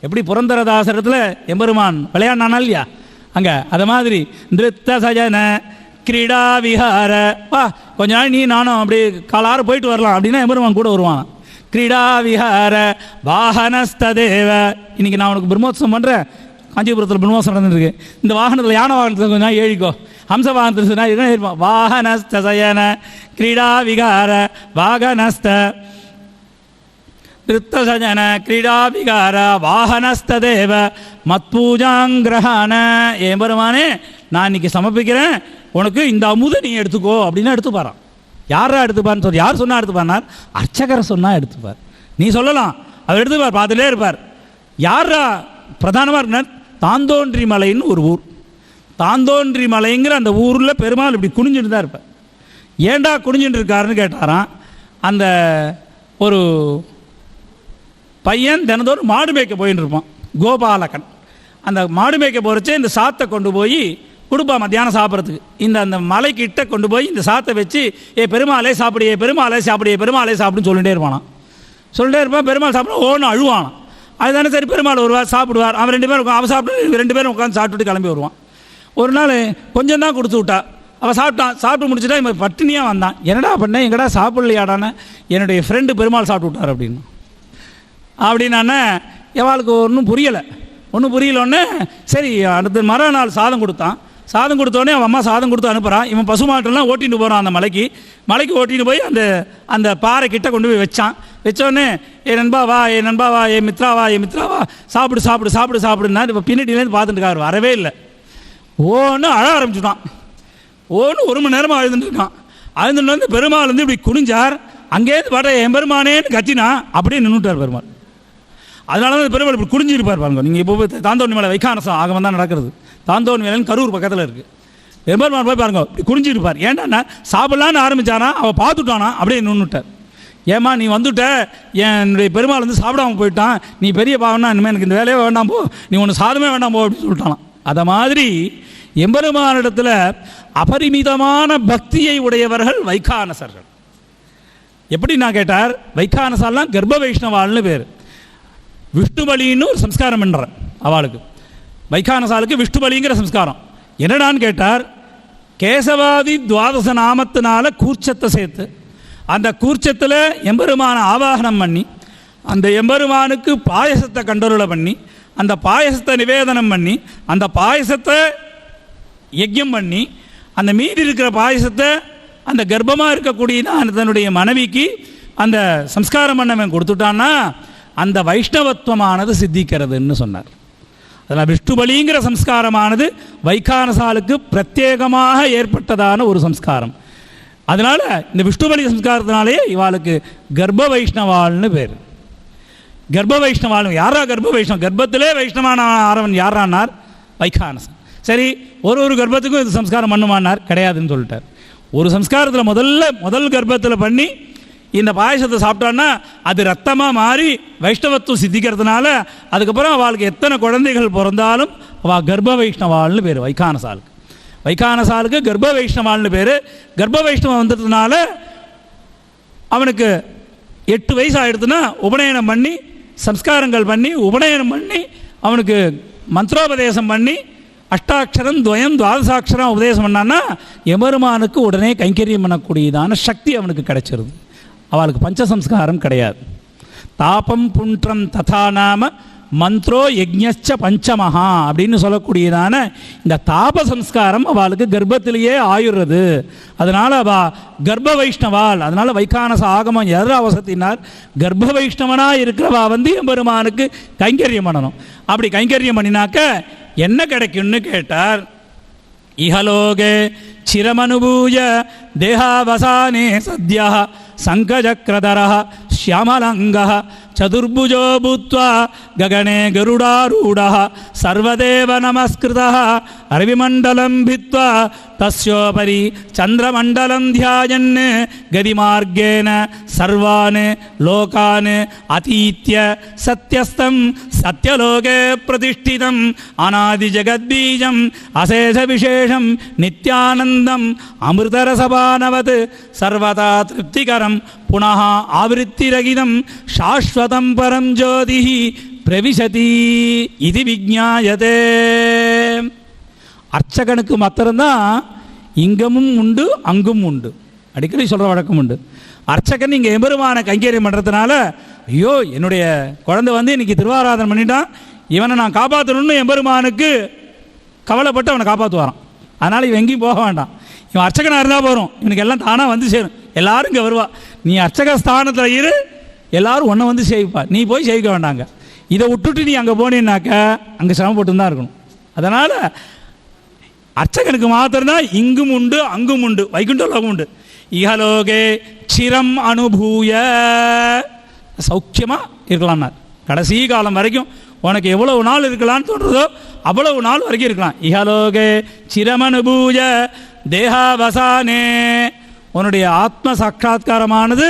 எப்படி புரந்தரதாசரத்தில் எம்பெருமான் விளையாடினானா இல்லையா அங்கே, அது மாதிரி நிருத்த சஜன கிரீடா விஹார வா கொஞ்ச நாள் நீ நானும் அப்படி காலாறு போயிட்டு வரலாம் அப்படின்னா எம்பெருமான் கூட வருவான். கிரீடா விஹார வாகனஸ்ததேவ. இன்றைக்கி நான் உனக்கு பிரம்மோத்சவம் பண்ணுறேன், காஞ்சிபுரத்தில் பிரம்மோத்சவம் நடந்துருக்கு. இந்த வாகனத்தில் யானை வாகனத்தில் கொஞ்சம் நாள் ஏழிக்கோ, ஹம்ச வாகனத்தில் சொன்னால் இருப்பான். வாகனஸ்தயன கிரீடா விகார வாகனஸ்த நிருத்தசஜன கிரீடா விகார வாகனஸ்ததேவ மத்பூஜாங்கிரஹான. எம்பெருமானே நான் இன்னைக்கு சமர்ப்பிக்கிறேன் உனக்கு இந்த அமுதை நீ எடுத்துக்கோ அப்படின்னா எடுத்துப்பாரான். யாரா எடுத்துப்பார்னு சொல்லி யார் சொன்னால் எடுத்துப்பார்னார், அர்ச்சகரை சொன்னால் எடுத்துப்பார். நீ சொல்லலாம் அவர் எடுத்துப்பார், பார்த்துட்டே இருப்பார். யாரா பிரதானமாக இருந்தார், தாந்தோன்றி மலைன்னு ஒரு ஊர். தாந்தோன்றி மலைங்கிற அந்த ஊரில் பெருமாள் இப்படி குனிஞ்சுட்டு தான் இருப்பார். ஏண்டா குனிஞ்சுட்டு இருக்காருன்னு கேட்டாராம். அந்த ஒரு பையன் தினந்தோறும் மாடு மேய்க்க போயின்னு இருப்பான், கோபாலகன். அந்த மாடு மேய்க்க போகிறச்சே இந்த சாத்தை கொண்டு போய் கொடுப்பா மத்தியானம் சாப்பிட்றதுக்கு. அந்த மலைக்கிட்ட கொண்டு போய் இந்த சாத்தை வச்சு பெருமாளே சாப்பிடியே பெருமாளே சாப்பிடியே பெருமாளே சாப்பிடுன்னு சொல்லிட்டே இருப்பானான். சொல்லிட்டே இருப்பான். பெருமாள் சாப்பிட ஓன்னு அழுவானான். அதுதானே சரி பெருமாள் வருவார் சாப்பிடுவார். அவன் 2 பேரும் அவன் சாப்பிட்டு 2 பேரும் உட்காந்து சாப்பிட்டுட்டு கிளம்பி வருவான். ஒரு நாள் கொஞ்சம் தான் கொடுத்து விட்டா. அவன் சாப்பிட்டு முடிச்சுட்டா இவன் பட்டினியாக வந்தான். என்னடா பண்ணேன் எங்கடா சாப்பிடலையாடான, என்னுடைய ஃப்ரெண்டு பெருமாள் சாப்பிட்டு விட்டார் அப்படின்னானே எவாளுக்கு ஒன்றும் புரியலொன்னே சரி அடுத்த மறுநாள் சாதம் கொடுத்தான். சாதம் கொடுத்தோடனே அவன் அம்மா சாதம் கொடுத்து அனுப்புகிறான். இவன் பசுமாட்டெல்லாம் ஓட்டிட்டு போகிறான். அந்த மலைக்கு ஓட்டிட்டு போய் அந்த பாறை கிட்ட கொண்டு போய் வச்சான். வச்சோடனே நண்பா வா நண்பா வா மித்ரா வா சாப்பிடுன்னா இப்போ பின்னாடியிலேருந்து பார்த்துட்டு இருக்காரு, வரவே இல்லை. ஓன்னு அழ ஆரம்பிச்சுட்டான். ஓன்னு 1 மணி நேரமாக அழுதுட்டு இருக்கான். அழுதுட்டு வந்து பெருமாள் வந்து இப்படி குனிஞ்சார். அங்கேருந்து பாட்ட என் பெருமானேன்னு கத்தினா அப்படியே நின்றுட்டார் பெருமாள். அதனால தான் பெருமாள் இப்படி குடிஞ்சிருப்பார் பாருங்க. நீங்கள் இப்போ தாந்தோணி மலை வைகானசம் ஆகமம் தான் நடக்கிறது. தாந்தோணி மலைன்னு கரூர் பக்கத்தில் இருக்குது. பெருமாள் போய் பாருங்க இப்படி குடிஞ்சிருப்பார். ஏன்டா சாப்பிடலான்னு ஆரம்பித்தானா அவள் பார்த்துட்டானா அப்படியே நின்றுட்டார். ஏமா நீ வந்துட்ட, என்னுடைய பெருமாள் வந்து சாப்பிடாமல் போயிட்டான், நீ பெரிய பாவம்னா இனிமேல் எனக்கு இந்த வேலையே வேண்டாம் போ, நீ ஒன்று சாதமே வேண்டாம் போ அப்படின்னு சொல்லிட்டானான். அதை மாதிரி எம்பெருமானிடத்தில் அபரிமிதமான பக்தியை உடையவர்கள் வைகானசர்கள். எப்படி நான் கேட்டார், வைகானசாலாம் கர்ப்ப வைஷ்ணவாள்னு பேர். விஷ்ணுபலின்னு ஒரு சம்ஸ்காரம் பண்ணுறேன் அவளுக்கு. வைகானசாலுக்கு விஷ்ணுபலிங்கிற சம்ஸ்காரம். என்னடான்னு கேட்டார், கேசவாதி துவாதச நாமத்தினால கூர்ச்சத்தை சேர்த்து அந்த கூர்ச்சத்தில் எம்பெருமான ஆவாகனம் பண்ணி அந்த எம்பெருமானுக்கு பாயசத்தை கண்டருளை பண்ணி அந்த பாயசத்தை நிவேதனம் பண்ணி அந்த பாயசத்தை யஜ்யம் பண்ணி அந்த மீதி இருக்கிற பாயசத்தை அந்த கர்ப்பமாக இருக்கக்கூடிய தன்னுடைய மனைவிக்கு அந்த சம்ஸ்காரம் பண்ணவன் கொடுத்துட்டான்னா அந்த வைஷ்ணவத்துவமானது சித்திக்கிறதுன்னு சொன்னார். அதில் விஷ்ணுபலிங்கிற சம்ஸ்காரமானது வைகானசாலுக்கு பிரத்யேகமாக ஏற்பட்டதான ஒரு சம்ஸ்காரம். அதனால் இந்த விஷ்ணுபலி சம்ஸ்காரத்தினாலே இவாளுக்கு கர்ப்ப வைஷ்ணவாள்னு பேர். கர்ப்ப வைஷ்ணவாள் யாரா கர்ப்ப வைஷ்ணவம், கர்ப்பத்திலே வைஷ்ணவான ஆரவன் யாரானார், வைகானசன். சரி, ஒரு கர்ப்பத்துக்கும் இது சம்ஸ்காரம் பண்ணுமானார், கிடையாதுன்னு சொல்லிட்டார். ஒரு சம்ஸ்காரத்தில் முதல் கர்ப்பத்தில் பண்ணி இந்த பாயசத்தை சாப்பிட்டான்னா அது ரத்தமாக மாறி வைஷ்ணவத்துவம் சித்திக்கிறதுனால அதுக்கப்புறம் அவளுக்கு எத்தனை குழந்தைகள் பிறந்தாலும் அவள் கர்ப்ப வைஷ்ணவாள்னு பேர். வைகானசாலுக்கு கர்ப்ப வைஷ்ணவாள்னு பேர். கர்ப்ப வைஷ்ணவம் வந்ததுனால அவனுக்கு 8 வயசு ஆகிடுதுன்னா உபநயனம் பண்ணி சம்ஸ்காரங்கள் பண்ணி உபநயனம் பண்ணி அவனுக்கு மந்திரோபதேசம் பண்ணி அஷ்டாட்சரம் துவயம் துவாதசாட்சரம் உபதேசம் பண்ணான்னா எம்பெருமானுக்கு உடனே கைங்கரியம் பண்ணக்கூடியதான சக்தி அவனுக்கு கிடைச்சிருது. அவளுக்கு பஞ்சசம்ஸ்காரம் கிடையாது. தாபம் புன்றம் ததா நாம மந்த்ரோ யஜ்ஞச்ச பஞ்சமஹா அப்படின்னு சொல்லக்கூடியதான இந்த தாப சம்ஸ்காரம் அவளுக்கு கர்ப்பத்திலேயே ஆயுறது. அதனால் அவள் கர்ப்ப வைஷ்ணவாள். அதனால் வைகானச ஆகமம் எதிர அவசத்தினார் கர்ப்ப வைஷ்ணவனாக இருக்கிறவா எம்பெருமானுக்கு கைங்கரியம் பண்ணணும். அப்படி கைங்கரியம் பண்ணினாக்க என்ன கிடைக்கும்னு கேட்டார். இஹலோகே சிரமனுபூய தேகாவசானே சத்யா சங்கஜக்ரதர ஷியாமலங்க சதுர்புஜோ பூத்வா ககனே கருடாரூட சர்வதேவ நமஸ்கிருத அரவிமண்டலம் பித்வா தஸ்யோபரி சந்திரமண்டலம் தியாயன் கதிமார்கேன சர்வான் லோகான் அதீத்ய சத்யஸ்தம் சத்யலோகே பிரதிஷ்டிதம் அநாதி ஜகத்பீஜம் அசேஷ விசேஷம் நித்யானந்தம் அமிர்தரசபானவத் சர்வதா திருப்திகரம் புனः ஆவிருத்திரகிதம் சாஸ்வதம் பரம் ஜோதி பிரவிசதி இது விஜ்ஞாயதே. அர்ச்சகனுக்கு மாத்திரம்தான் இங்கமும் உண்டு அங்கும் உண்டு. அடிக்கடி சொல்கிற வழக்கம் உண்டு. அர்ச்சகன் இங்கே எம்பெருமான கைங்கரியம் பண்ணுறதுனால ஐயோ என்னுடைய குழந்தை இன்னைக்கு திருவாராதனை பண்ணிட்டான், இவனை நான் காப்பாற்றணும்னு எம்பெருமானுக்கு கவலைப்பட்டு அவனை காப்பாற்றுவாரான். அதனால் இவன் எங்கேயும் போக வேண்டாம், இவன் அர்ச்சகனாக இருந்தால் போகிறோம், இவனுக்கு எல்லாம் தானாக வந்து சேரும், எல்லாரும் இங்கே வருவா, நீ அர்ச்சக ஸ்தானத்தில் இரு, எல்லாரும் ஒன்றை வந்து சேவிப்பா, நீ போய் சேவிக்க வேண்டாங்க. இதை விட்டுட்டு நீ அங்கே போனீன்னாக்க அங்கே சிரமப்பட்டு தான் இருக்கணும். அதனால் அர்ச்சகனுக்கு மாத்திரம்தான் இங்கும் உண்டு அங்கும் உண்டு, வைகுண்ட லோகம் உண்டு. இஹலோகே சிரம் அனுபூய சௌக்கியமாக இருக்கலாம்னார். கடைசி காலம் வரைக்கும் உனக்கு எவ்வளவு நாள் இருக்கலான்னு தோன்றதோ அவ்வளவு நாள் வரைக்கும் இருக்கலாம். இஹலோகே சிரமனுபூய தேகாவசானே உன்னுடைய ஆத்ம சாட்சா்காரமானது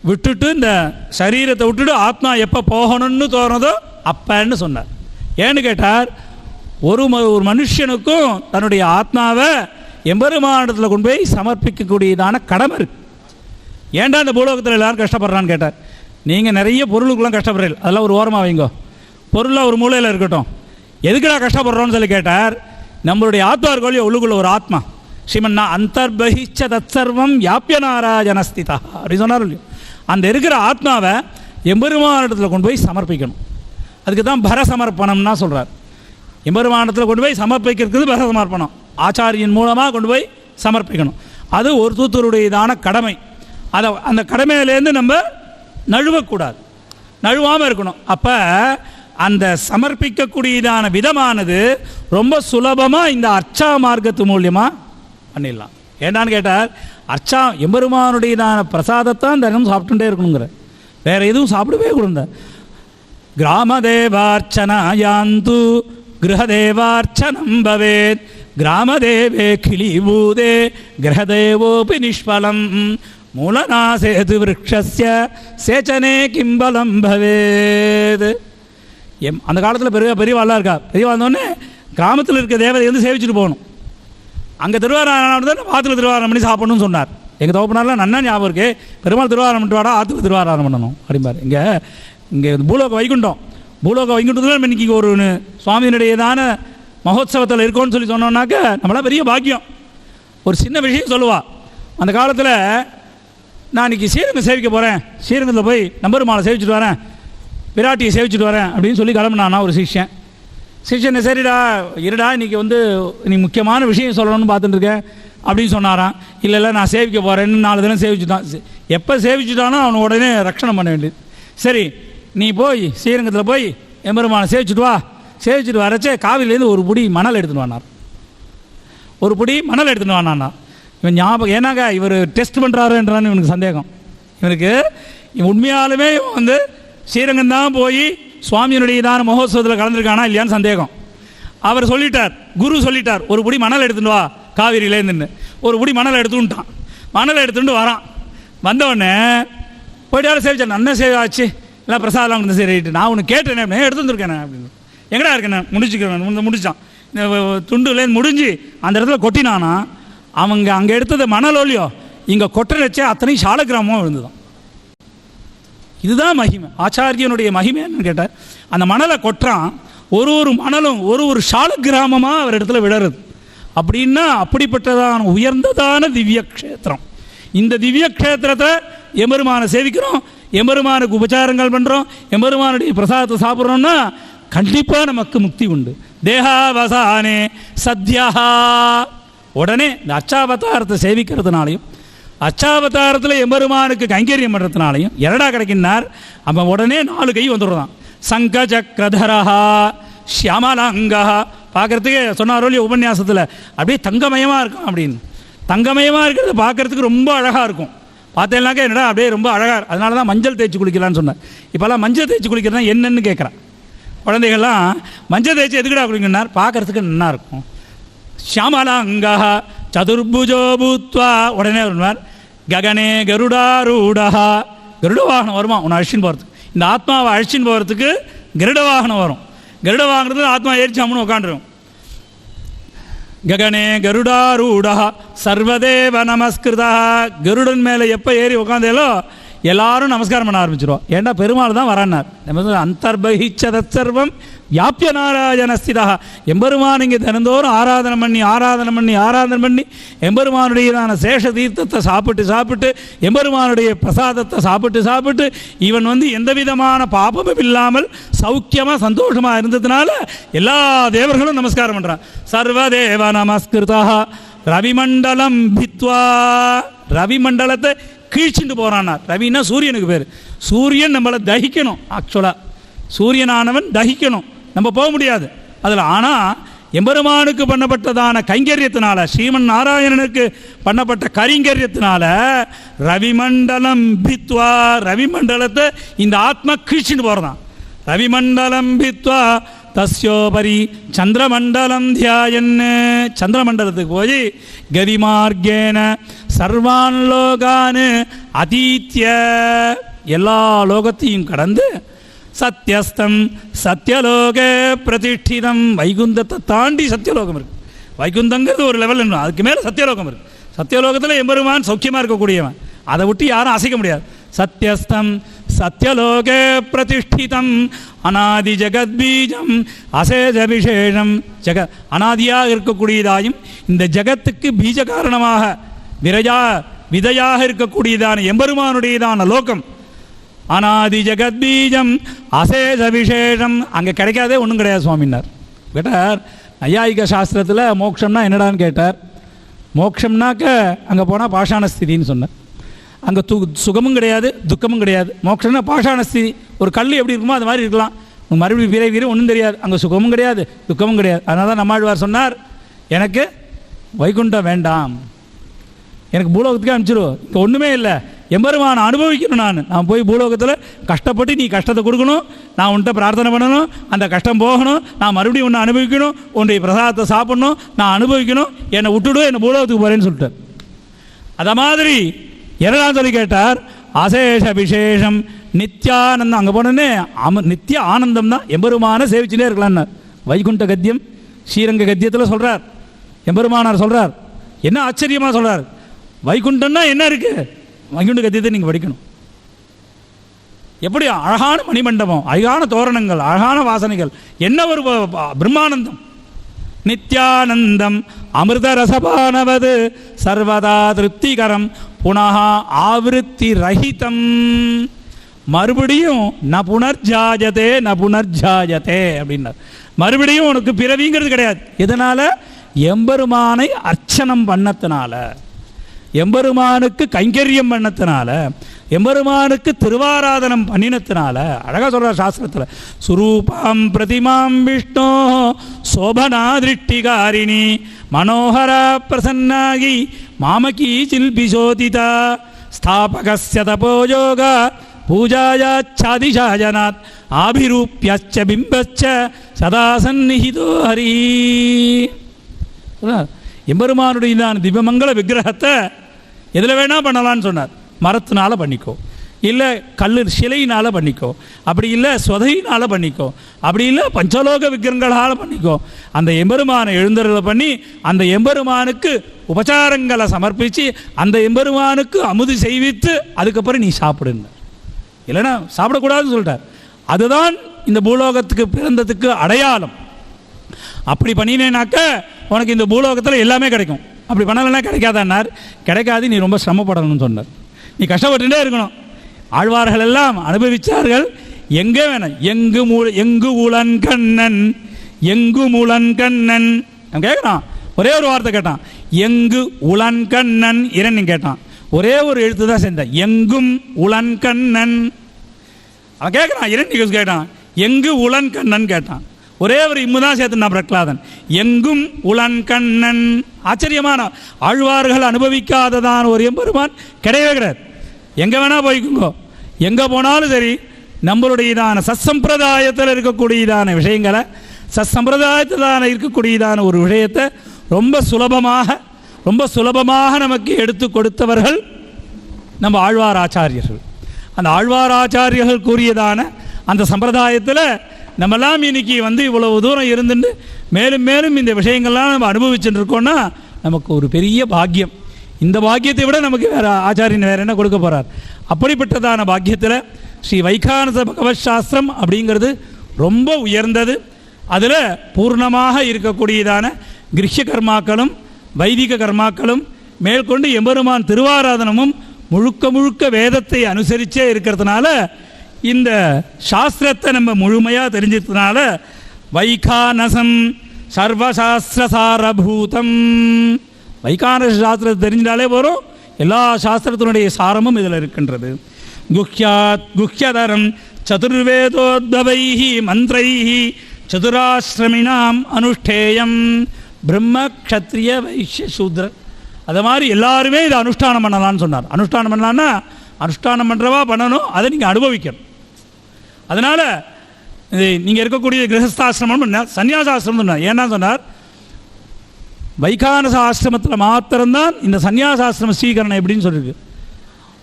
விட்டுட்டு இந்த சரீரத்தை விட்டுட்டு ஆத்மா எப்போ போகணும்னு தோணுதோ அப்பன்னு சொன்னார். ஏன்னு கேட்டார், ஒரு மனுஷனுக்கும் தன்னுடைய ஆத்மாவை எம்பெருமானத்தில் கொண்டு போய் சமர்ப்பிக்கக்கூடியதான கடமை இருக்கு. ஏன்டா இந்த பூலோகத்தில் எல்லாரும் கஷ்டப்படுறான்னு கேட்டார். நீங்கள் நிறைய பொருளுக்குலாம் கஷ்டப்படுறீங்க, அதெல்லாம் ஒரு ஓரமாக வைங்கோ, பொருளாக ஒரு மூலையில் இருக்கட்டும், எதுக்குடா கஷ்டப்படுறோன்னு சொல்லி கேட்டார். நம்மளுடைய ஆத்மா இருக்கோலையோ உள்ளுக்குள்ள ஒரு ஆத்மா ஸ்ரீமன்னா அந்தர்பகிச்ச தத் சர்வம் யாப்பிய நாராயணஸ்திதா அப்படி சொன்னார் இல்லையோ, அந்த இருக்கிற ஆத்மாவை எம்பெருமானத்தில் கொண்டு போய் சமர்ப்பிக்கணும். அதுக்கு தான் பரசமர்ப்பணம்னா சொல்கிறார். எம்பெருமானத்தில் கொண்டு போய் சமர்ப்பிக்கிறது பரசமர்ப்பணம், ஆச்சாரியின் மூலமாக கொண்டு போய் சமர்ப்பிக்கணும். அது ஒரு தூத்தருடையதான கடமை. அதை அந்த கடமையிலேருந்து நம்ம நழுவக்கூடாது, நழுவாமல் இருக்கணும். அப்போ அந்த சமர்ப்பிக்கக்கூடியதான விதமானது ரொம்ப சுலபமாக இந்த அர்ச்சா மார்க்கத்து மூலியமாக பண்ணிடலாம். ஏண்டான்னு கேட்டால், அர்ச்சா எம்பெருமானுடையதான பிரசாதத்தான் தினம் சாப்பிட்டுட்டே இருக்கணுங்கிற, வேறு எதுவும் சாப்பிடவே கூடாது. கிராமதேவார்ச்சனாயாந்து கிரகதேவார்ச்சனம் பவேத் கிராமதேவே கிளிபூதே கிரகதேவோபி நிஷ்பலம் மூலநாசேது விருக்ஷஸ்ய சேச்சனே கிம்பலம் பவேத். அந்த காலத்தில் பெரியவாள்லாம் இருக்கா, பெரியவா இருந்தோடனே கிராமத்தில் இருக்க தேவதை வந்து சேவிச்சுட்டு போகணும். அங்கே திருவாராயணம் தான் ஆற்றுல திருவாராயணம் பண்ணி சாப்பிடணும்னு சொன்னார். எங்கள் தோப்பினாலாம் நன்னா ஞாபகம் இருக்கு, பெருமாள் திருவாராயணம் பண்ணிட்டு வாடா ஆற்றுல திருவாராயணம் பண்ணணும் அப்படிம்பார். இங்கே பூலோக வைகுண்டம், பூலோக வைகுண்டத்தில் இன்றைக்கி ஒரு சுவாமியினுடையதான மகோத்சவத்தில் இருக்கோன்னு சொல்லி சொன்னோன்னாக்க நம்மளாம் பெரிய பாக்கியம். ஒரு சின்ன விஷயம் சொல்லுவா, அந்த காலத்தில் நான் இன்றைக்கி ஸ்ரீரங்கம் சேவிக்க போகிறேன், ஸ்ரீரங்கத்தில் போய் நம்பெருமாளை சேவிச்சுட்டு வரேன், பிராட்டியை சேவிச்சுட்டு வரேன் அப்படின்னு சொல்லி கிளம்புனானா ஒரு சிஷ்யன். சரிடா இருடா இன்றைக்கி நீ முக்கியமான விஷயம் சொல்லணும்னு பார்த்துட்டு இருக்கேன் அப்படின்னு சொன்னாரான். இல்லை நான் சேவிக்க போகிறேன்னு 4 தினம் சேவிச்சுட்டான். எப்போ சேவிச்சுட்டானோ அவனை உடனே ரட்சணம் பண்ண வேண்டியது. சரி நீ போய் ஸ்ரீரங்கத்தில் போய் எம்பெருமானை சேவிச்சுட்டு வா. சேவிச்சுட்டு வரச்சே காவிலேருந்து ஒரு புடி மணல் எடுத்துன்னு வானார். ஒரு புடி மணல் எடுத்துன்னு வானான்னா இவன் ஞாபகம், ஏன்னாங்க இவர் டெஸ்ட் பண்ணுறாருன்றான்னு இவனுக்கு சந்தேகம். இவனுக்கு உண்மையாலுமே இவன் ஸ்ரீரங்கம் தான் போய் சுவாமியினுடையதான மகோத்சவத்தில் கலந்துருக்கானா இல்லையான்னு சந்தேகம். அவர் சொல்லிட்டார், குரு சொல்லிட்டார், ஒரு புடி மணல் எடுத்துட்டு வா காவிரியிலேருந்துன்னு. ஒரு புடி மணல் எடுத்துட்டான். மணல் எடுத்துட்டு வரான். வந்தவொடனே போய்ட்டு சேவிச்சார், நன்ன சேவை ஆச்சு, எல்லாம் பிரசாதம் வந்து சரிட்டு நான் உனக்கு கேட்டேனே எடுத்து வந்துருக்கேனே அப்படின்னு. எங்கடா இருக்கேன் முடிச்சுக்கிறேன் முடிச்சான். இந்த துண்டுலேருந்து முடிஞ்சு அந்த இடத்துல கொட்டினானா அவங்க அங்கே எடுத்தது மணல் ஒலியோ இங்கே கொட்டரைச்சே அத்தனையும் சாலக்கிராமம் விழுந்துதான். இதுதான் மகிமை, ஆச்சாரியனுடைய மகிமைன்னு கேட்டார். அந்த மணலை கொட்டுறான், ஒரு ஒரு மணலும் ஒரு ஷால கிராமமாக அவர் இடத்துல விடருது. அப்படின்னா அப்படிப்பட்டதான உயர்ந்ததான திவ்ய க்ஷேத்திரம். இந்த திவ்ய க்ஷேத்திரத்தை எம்பெருமானை சேவிக்கிறோம், எம்பெருமானுக்கு உபச்சாரங்கள் பண்ணுறோம், எம்பெருமானுடைய பிரசாதத்தை சாப்பிட்றோம்னா கண்டிப்பாக நமக்கு முக்தி உண்டு. தேகாவசானே சத்யா, உடனே இந்த அச்சாவதாரத்தை சேவிக்கிறதுனாலையும் அச்சாவதாரத்தில் எம்பெருமானுக்கு கைங்கரியம் பண்ணுறதுனாலையும் என்னடா கிடைக்கின்றார், அவன் உடனே 4 கை வந்துடுறான். சங்க சக்கரதரஹா ஷியாமலாங்கா, பார்க்குறதுக்கு சொன்னாரோ இல்லையா உபன்யாசத்தில், அப்படியே தங்கமயமாக இருக்கும். அப்படின்னு தங்கமயமாக இருக்கிறது பார்க்குறதுக்கு ரொம்ப அழகாக இருக்கும். பார்த்தேன்னாக்கா என்னடா அப்படியே ரொம்ப அழகாக, அதனால தான் மஞ்சள் தேய்ச்சி குளிக்கலான்னு சொன்னேன். இப்போல்லாம் மஞ்சள் தேய்ச்சி குளிக்கிறதா என்னன்னு கேட்குறான் குழந்தைகள்லாம். மஞ்சள் தேய்ச்சி எதுக்குடா குளிக்கணுன்னார், பார்க்குறதுக்கு நல்லா இருக்கும். ஷியாமலாங்கா சதுர்புஜோ பூத்வா, உடனே வருவார். ககனே கருடாரூடா, கருட வாகனம் வருமா உன்னை அழிச்சின்னு போகிறதுக்கு, இந்த ஆத்மாவை அழிச்சின்னு போகிறதுக்கு கருட வாகனம் வரும். கருட வாகனத்தில் ஆத்மா ஏறிச்சாமுன்னு உட்காந்துரும். ககனே கருடாரூடா சர்வதேவ நமஸ்கிருதா, கருடன் மேலே எப்போ ஏறி உட்காந்தேலோ எல்லாரும் நமஸ்காரம் பண்ண ஆரம்பிச்சிருவோம். ஏன்னா பெருமாள் தான் வரான்னார். அந்தர்பகிச்சதத் சர்வம் வியாபிய நாராயணஸ்திதா, எம்பெருமான் இங்கே தினந்தோறும் ஆராதனை பண்ணி எம்பெருமானுடையதான சேஷ தீர்த்தத்தை சாப்பிட்டு எம்பெருமானுடைய பிரசாதத்தை சாப்பிட்டு இவன் எந்த விதமான பாபமும் இல்லாமல் சௌக்கியமாக சந்தோஷமாக இருந்ததுனால எல்லா தேவர்களும் நமஸ்காரம் பண்ணுறான். சர்வதேவ நமஸ்கிருதா ரவிமண்டலம் பித்வா, ரவிமண்டலத்தை கீழ்ச்சிட்டு போகிறான்னார். ரவின்னா சூரியனுக்கு பேர். சூரியன் நம்மளை தகிக்கணும். ஆக்சுவலாக சூரியனானவன் தகிக்கணும், நம்ம போக முடியாது அதில். ஆனால் எம்பெருமானுக்கு பண்ணப்பட்டதான கைங்கரியத்தினால, ஸ்ரீமன் நாராயணனுக்கு பண்ணப்பட்ட கைங்கரியத்தினால ரவிமண்டலம் பித்வா, ரவிமண்டலத்தை இந்த ஆத்மா கீழ்ச்சிட்டு போகிறதான். ரவிமண்டலம் பித்வா தஸ்யோபரி சந்திரமண்டலம் தியாயன், சந்திரமண்டலத்துக்கு போய் கதிமார்கேன சர்வான் லோகான் அதீத்ய, எல்லா லோகத்தையும் கடந்து சத்யஸ்தம் சத்யலோக பிரதிஷ்டிதம், வைகுந்தத்தை தாண்டி சத்தியலோகம் இருக்குது. வைகுந்தங்கிறது ஒரு லெவல், அதுக்கு மேலே சத்தியலோகம் இருக்குது. சத்தியலோகத்தில் எம்பெருமான் சௌக்கியமாக இருக்கக்கூடியவன், அதை விட்டு யாரும் அசைக்க முடியாது. சத்யஸ்தம் சத்யலோக பிரதிஷ்டிதம் அநாதி ஜெகத்பீஜம் அசேஷ விசேஷம், அனாதியாக இருக்கக்கூடியதாயும் இந்த ஜகத்துக்கு பீஜ காரணமாக விதையாக இருக்கக்கூடியதான எம்பெருமானுடையதான லோகம். அநாதி ஜெகத்பீஜம் அசேஷ விசேஷம், அங்கே கிடைக்காதே ஒன்றும் கிடையாது சுவாமின்னார். கேட்டார் நையாயிக சாஸ்திரத்தில் மோட்சம்னா என்னடான்னு கேட்டார். மோட்சம்னாக்க அங்கே போனால் பாஷாண ஸ்திதின்னு சொன்னார். அங்கே சுகமும் கிடையாது துக்கமும் கிடையாது. மோட்சம்னா பாஷாண ஸ்திதி, ஒரு கல் எப்படி இருக்குமோ அது மாதிரி இருக்கலாம். மறுபடியும் வீர ஒன்றும் தெரியாது, அங்கே சுகமும் கிடையாது துக்கமும் கிடையாது. அதனால தான் நம்மாழ்வார் சொன்னார், எனக்கு வைகுண்டம் வேண்டாம், எனக்கு பூலோகத்துக்கு அனுப்பிச்சிடும், இங்கே ஒன்றுமே இல்லை, எம்பெருமானை அனுபவிக்கணும். நான் போய் பூலோகத்தில் கஷ்டப்பட்டு நீ கஷ்டத்தை கொடுக்கணும், நான் உன்கிட்ட பிரார்த்தனை பண்ணணும், அந்த கஷ்டம் போகணும், நான் மறுபடியும் உன்னை அனுபவிக்கணும், உன்னுடைய பிரசாதத்தை சாப்பிடணும், நான் அனுபவிக்கணும், என்னை விட்டுடும், என்னை பூலோகத்துக்கு போகிறேன்னு சொல்லிட்டு. அதை மாதிரி என்னதான் சொல்லி கேட்டார், அசேஷ விசேஷம் நித்யானந்தம். அங்கே போனோன்னே நித்திய ஆனந்தம் தான், எம்பெருமான சேவிச்சுனே இருக்கலான்னு வைகுண்ட கத்தியம் ஸ்ரீரங்க கத்தியத்தில் சொல்கிறார். எம்பெருமானார் சொல்கிறார், என்ன ஆச்சரியமாக சொல்கிறார், வைகுண்டம்னா என்ன இருக்குது, வைகுண்ட கத்தியத்தை நீங்கள் படிக்கணும். எப்படி அழகான மணிமண்டபம், அழகான தோரணங்கள், அழகான வாசனைகள், என்ன ஒரு பிரம்மானந்தம். நித்யானந்தம் அமிர்த ரசபானவது சர்வதா திருப்திகரம் புனः ஆவிருத்தி ரஹிதம், மறுபடியும் ந புனர்ஜாயதே அப்படின்னார். மறுபடியும் உனக்கு பிறவிங்கிறது கிடையாது. எதனால்? எம்பெருமானை அர்ச்சனம் பண்ணத்தினால, எம்பெருமானுக்கு கைங்கரியம் பண்ணத்தினால, எம்பெருமானுக்கு திருவாராதனம் பண்ணினத்தினால. அழகாக சொல்கிறார் சாஸ்திரத்தில், சுரூபாம் பிரதிமாம் விஷ்ணோ சோபனா திருஷ்டிகாரிணி மனோகரா பிரசன்னாகி மாமகி சில்பிசோதிதா ஸ்தாபகஸ்ய தபோயோக பூஜாயாச்சாதிசாயனாத் ஆபிரூப்யச்ச பிம்பச்ச சதா சந்நிஹிதோ ஹரி. எம்பெருமானுடைய திவ்யமங்கள விக்கிரகத்தை எதில் வேணால் பண்ணலான்னு சொன்னார். மரத்தினால பண்ணிக்கோ, இல்லை கல் சிலையினால் பண்ணிக்கோ, அப்படி இல்லை சொதையினால் பண்ணிக்கோ, அப்படி இல்லை பஞ்சலோக விக்கிரகங்களால் பண்ணிக்கோ. அந்த எம்பெருமானை எழுந்தருளை பண்ணி அந்த எம்பெருமானுக்கு உபச்சாரங்களை சமர்ப்பித்து அந்த எம்பெருமானுக்கு அமுது செய்வித்து அதுக்கப்புறம் நீ சாப்பிடுங்க, இல்லைன்னா சாப்பிடக்கூடாதுன்னு சொல்லிட்டார். அதுதான் இந்த பூலோகத்துக்கு பிறந்ததுக்கு அடையாளம். அப்படி பண்ணினேனாக்க உனக்கு இந்த பூலோகத்தில் எல்லாமே கிடைக்கும். அப்படி பண்ணலைன்னா கிடைக்காதன்னார். கிடைக்காது, நீ ரொம்ப சிரமப்படணும்னு சொன்னார். நீ கஷ்டப்பட்டுட்டே இருக்கணும். ஆழ்வார்கள் எல்லாம் அனுபவித்தார்கள். எங்கே வேணும், எங்கு உளன் கண்ணன், எங்கு முளன் கண்ணன் கேட்குறான். ஒரே ஒரு வார்த்தை கேட்டான், எங்கு உளன் கண்ணன் இரண்டு கேட்டான். ஒரே ஒரு எழுத்து தான் சேர்ந்தான், எங்கும் உளன் கண்ணன். அவன் கேட்குறான், இரண்டு கேட்டான், எங்கு உளன் கண்ணன் கேட்டான். ஒரே ஒரு இம்மு தான் சேர்த்துனான் பிரகலாதன், எங்கும் உளன் கண்ணன். ஆச்சரியமான ஆழ்வார்கள் அனுபவிக்காததான் ஒரு எம்பெருமான் கிடையவே கிடையாது. எங்கே வேணால் போய்க்குங்கோ, எங்கே போனாலும் சரி நம்மளுடையதான சத்சம்பிரதாயத்தில் இருக்கக்கூடியதான விஷயங்களை, சத்சம்பிரதாயத்தில் இருக்கக்கூடியதான ஒரு விஷயத்தை ரொம்ப சுலபமாக நமக்கு எடுத்து கொடுத்தவர்கள் நம்ம ஆழ்வார் ஆச்சாரியர்கள். அந்த ஆழ்வார் ஆச்சாரியர்கள் கூறியதான அந்த சம்பிரதாயத்தில் நம்மெல்லாம் இன்னைக்கு இவ்வளவு தூரம் இருந்துட்டு மேலும் மேலும் இந்த விஷயங்கள்லாம் நம்ம அனுபவிச்சுட்டு இருக்கோம்னா நமக்கு ஒரு பெரிய பாக்கியம். இந்த பாக்கியத்தை விட நமக்கு வேறு ஆச்சாரியன் வேறு என்ன கொடுக்க போகிறார்? அப்படிப்பட்டதான பாக்கியத்தில் ஸ்ரீ வைகானச பகவத் சாஸ்திரம் அப்படிங்கிறது ரொம்ப உயர்ந்தது. அதில் பூர்ணமாக இருக்கக்கூடியதான கிருஷ்ய கர்மாக்களும் வைதிக கர்மாக்களும் மேற்கொண்டு எம்பெருமான் திருவாராதனமும் முழுக்க வேதத்தை அனுசரித்தே இருக்கிறதுனால இந்த சாஸ்திரத்தை நம்ம முழுமையாக தெரிஞ்சதுனால வைகானசம் சர்வசாஸ்திரசாரபூதம். வைகானச சாஸ்திரத்தை தெரிஞ்சாலே போகிறோம், எல்லா சாஸ்திரத்தினுடைய சாரமும் இதில் இருக்கின்றது. குஹ்யதரம் சதுர்வேதோத்பவைஹி மந்திரைஹி சதுராசிரமினாம் அனுஷ்டேயம் பிரம்ம க்ஷத்ரிய வைஷ்ய சூத்ரன். அது மாதிரி எல்லாருமே இதை அனுஷ்டானம் பண்ணலான்னு சொன்னார். அனுஷ்டானம் பண்ணலான்னா அனுஷ்டானம் பண்ணுறவா பண்ணணும், அதை நீங்கள் அனுபவிக்கணும். அதனால் இது நீங்கள் இருக்கக்கூடிய கிரகஸ்தாசிரமம் சன்னியாசாசிரமம் சொன்னார். ஏன்னா சொன்னார், வைகானச ஆசிரமத்தில் மாத்திரம்தான் இந்த சன்னியாசாசிரம ஸ்வீகரணம் எப்படின்னு சொல்லியிருக்கு.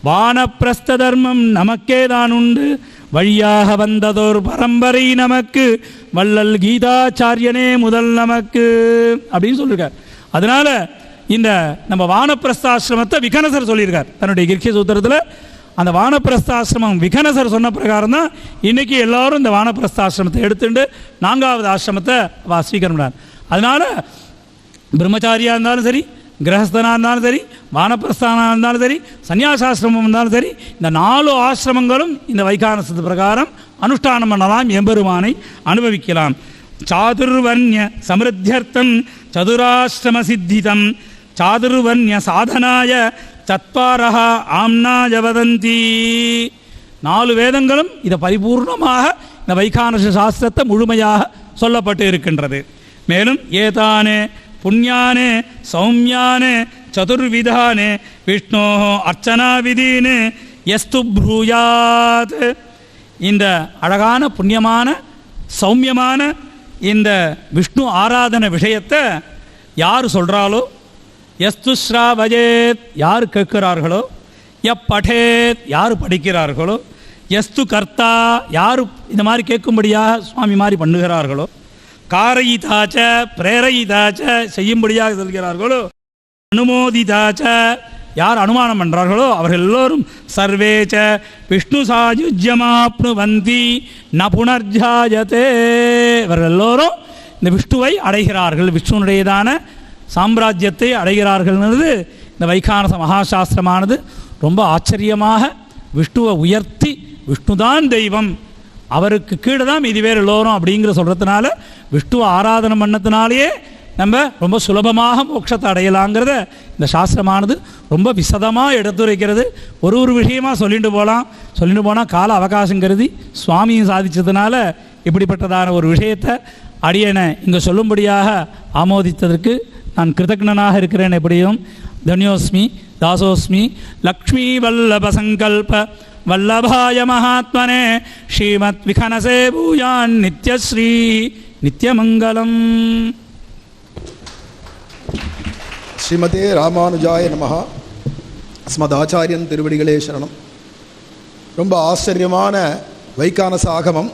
வானப்பிரஸ்த தர்மம் நமக்கே தான் உண்டு, வழியாக வந்ததோர் பரம்பரை நமக்கு, வள்ளல் கீதாச்சாரியனே முதல் நமக்கு அப்படின்னு சொல்லியிருக்கார். அதனால் இந்த நம்ம வானப்பிரஸ்தாசிரமத்தை விகனசர் சொல்லியிருக்கார் தன்னுடைய கிருஷ்ய சூத்திரத்தில். அந்த வானப்பிரஸ்தாசிரமம் விகனசர் சொன்ன பிரகாரம் தான் இன்றைக்கி எல்லோரும் இந்த வானப்பிரஸ்தாசிரமத்தை எடுத்துட்டு 4வது ஆசிரமத்தை ஸ்வீகரிக்கிறார். அதனால் பிரம்மச்சாரியாக இருந்தாலும் சரி, கிரகஸ்தனாக இருந்தாலும் சரி, வானப்பிரஸ்தானாக இருந்தாலும் சரி, சன்னியாசாசிரமம் இருந்தாலும் சரி, இந்த 4 ஆசிரமங்களும் இந்த வைகானசத்து பிரகாரம் அனுஷ்டானம் பண்ணலாம், எம்பெருமானை அனுபவிக்கலாம். சாதுர்வர்ணிய சமிருத்தியர்த்தம் சதுராஷ்டிரம சித்திதம் சாதுர்வர்ணிய சாதனாய சத்வாரஹ ஆம்னாய வதந்தி. 4 வேதங்களும் இதை பரிபூர்ணமாக இந்த வைகானச சாஸ்திரத்தை முழுமையாக சொல்லப்பட்டு இருக்கின்றது. மேலும் ஏதானே புண்ணியானே சௌமியானே சதுர்விதானே விஷ்ணோ அர்ச்சனா விதீனு எஸ்து ப்ரூயாத். இந்த அழகான புண்ணியமான சௌமியமான இந்த விஷ்ணு ஆராதன விஷயத்தை யார் சொல்கிறாலோ, எஸ்து ஸ்ராவஜேத் யார் கேட்கிறார்களோ, எப்படேத் யார் படிக்கிறார்களோ, எஸ்து கர்த்தா யார் இந்த மாதிரி கேட்கும்படியாக சுவாமி மாதிரி பண்ணுகிறார்களோ, காரயிதாச்ச பிரேரயிதாச்ச செய்யும்படியாக சொல்கிறார்களோ, அனுமோதிதாச்ச யார் அனுமானம் பண்ணுறார்களோ அவர்கள் எல்லோரும் சர்வேச்ச விஷ்ணு சாயுஜ்யமாப்னுவந்தி ந புனர்ஜாயத்தே. இவர்கள் எல்லோரும் இந்த விஷ்ணுவை அடைகிறார்கள், விஷ்ணுனுடையதான சாம்ராஜ்யத்தை அடைகிறார்கள்ங்கிறது இந்த வைகானச மகாசாஸ்திரமானது ரொம்ப ஆச்சரியமாக விஷ்ணுவை உயர்த்தி, விஷ்ணுதான் தெய்வம், அவருக்கு கீழே தான் இது வேறு எல்லோரும் அப்படிங்கிற சொல்கிறதுனால விஷ்ணுவை ஆராதனை பண்ணத்தினாலேயே நம்ம ரொம்ப சுலபமாக மோட்சத்தை அடையலாங்கிறத இந்த சாஸ்திரமானது ரொம்ப விசதமாக எடுத்துரைக்கிறது. ஒரு விஷயமாக சொல்லிட்டு போனால் கால அவகாசம் கருதி சுவாமியும் சாதித்ததுனால இப்படிப்பட்டதான ஒரு விஷயத்தை அடியனை இங்கே சொல்லும்படியாக ஆமோதித்ததற்கு நான் கிருதக்னனாக இருக்கிறேன். எப்படியும் தன்யோஸ்மி தாசோஸ்மி லக்ஷ்மி வல்லப சங்கல்ப வல்லபாய மகாத்மனே ஸ்ரீமத் விகனசே பூயான் நித்யஸ்ரீ நித்யமங்கலம். ஸ்ரீமதே ராமானுஜாய நமஹ. ஸ்மத் ஆச்சாரியன் திருவடிகளே சரணம். ரொம்ப ஆச்சரியமான வைகானச ஆகமம்.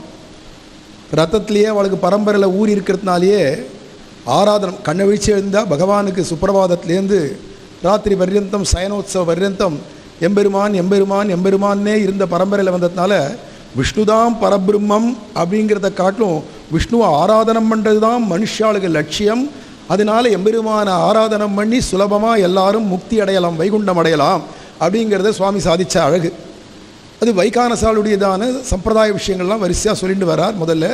ரத்தத்திலேயே அவளுக்கு பரம்பரையில் ஊறி இருக்கிறதுனாலேயே ஆராதனம் கண்ணை வீழ்ச்சி எழுந்தால் பகவானுக்கு சுப்பிரபாதத்திலேருந்து ராத்திரி பர்யந்தம் சயனோத்சவ பர்யந்தம் எம்பெருமான் எம்பெருமான் எம்பெருமானே இருந்த பரம்பரையில் வந்ததுனால விஷ்ணுதான் பரபிரம்மம் அப்படிங்கிறத காட்டிலும் விஷ்ணுவை ஆராதனம் பண்ணுறது தான் மனுஷாளுக்கு லட்சியம். அதனால எம்பெருமான ஆராதனம் பண்ணி சுலபமாக எல்லாரும் முக்தி அடையலாம், வைகுண்டம் அடையலாம் அப்படிங்கிறத சுவாமி சாதித்த அழகு. அது வைகானசாலுடையதான சம்பிரதாய விஷயங்கள்லாம் வரிசையாக சொல்லிட்டு வரார். முதல்ல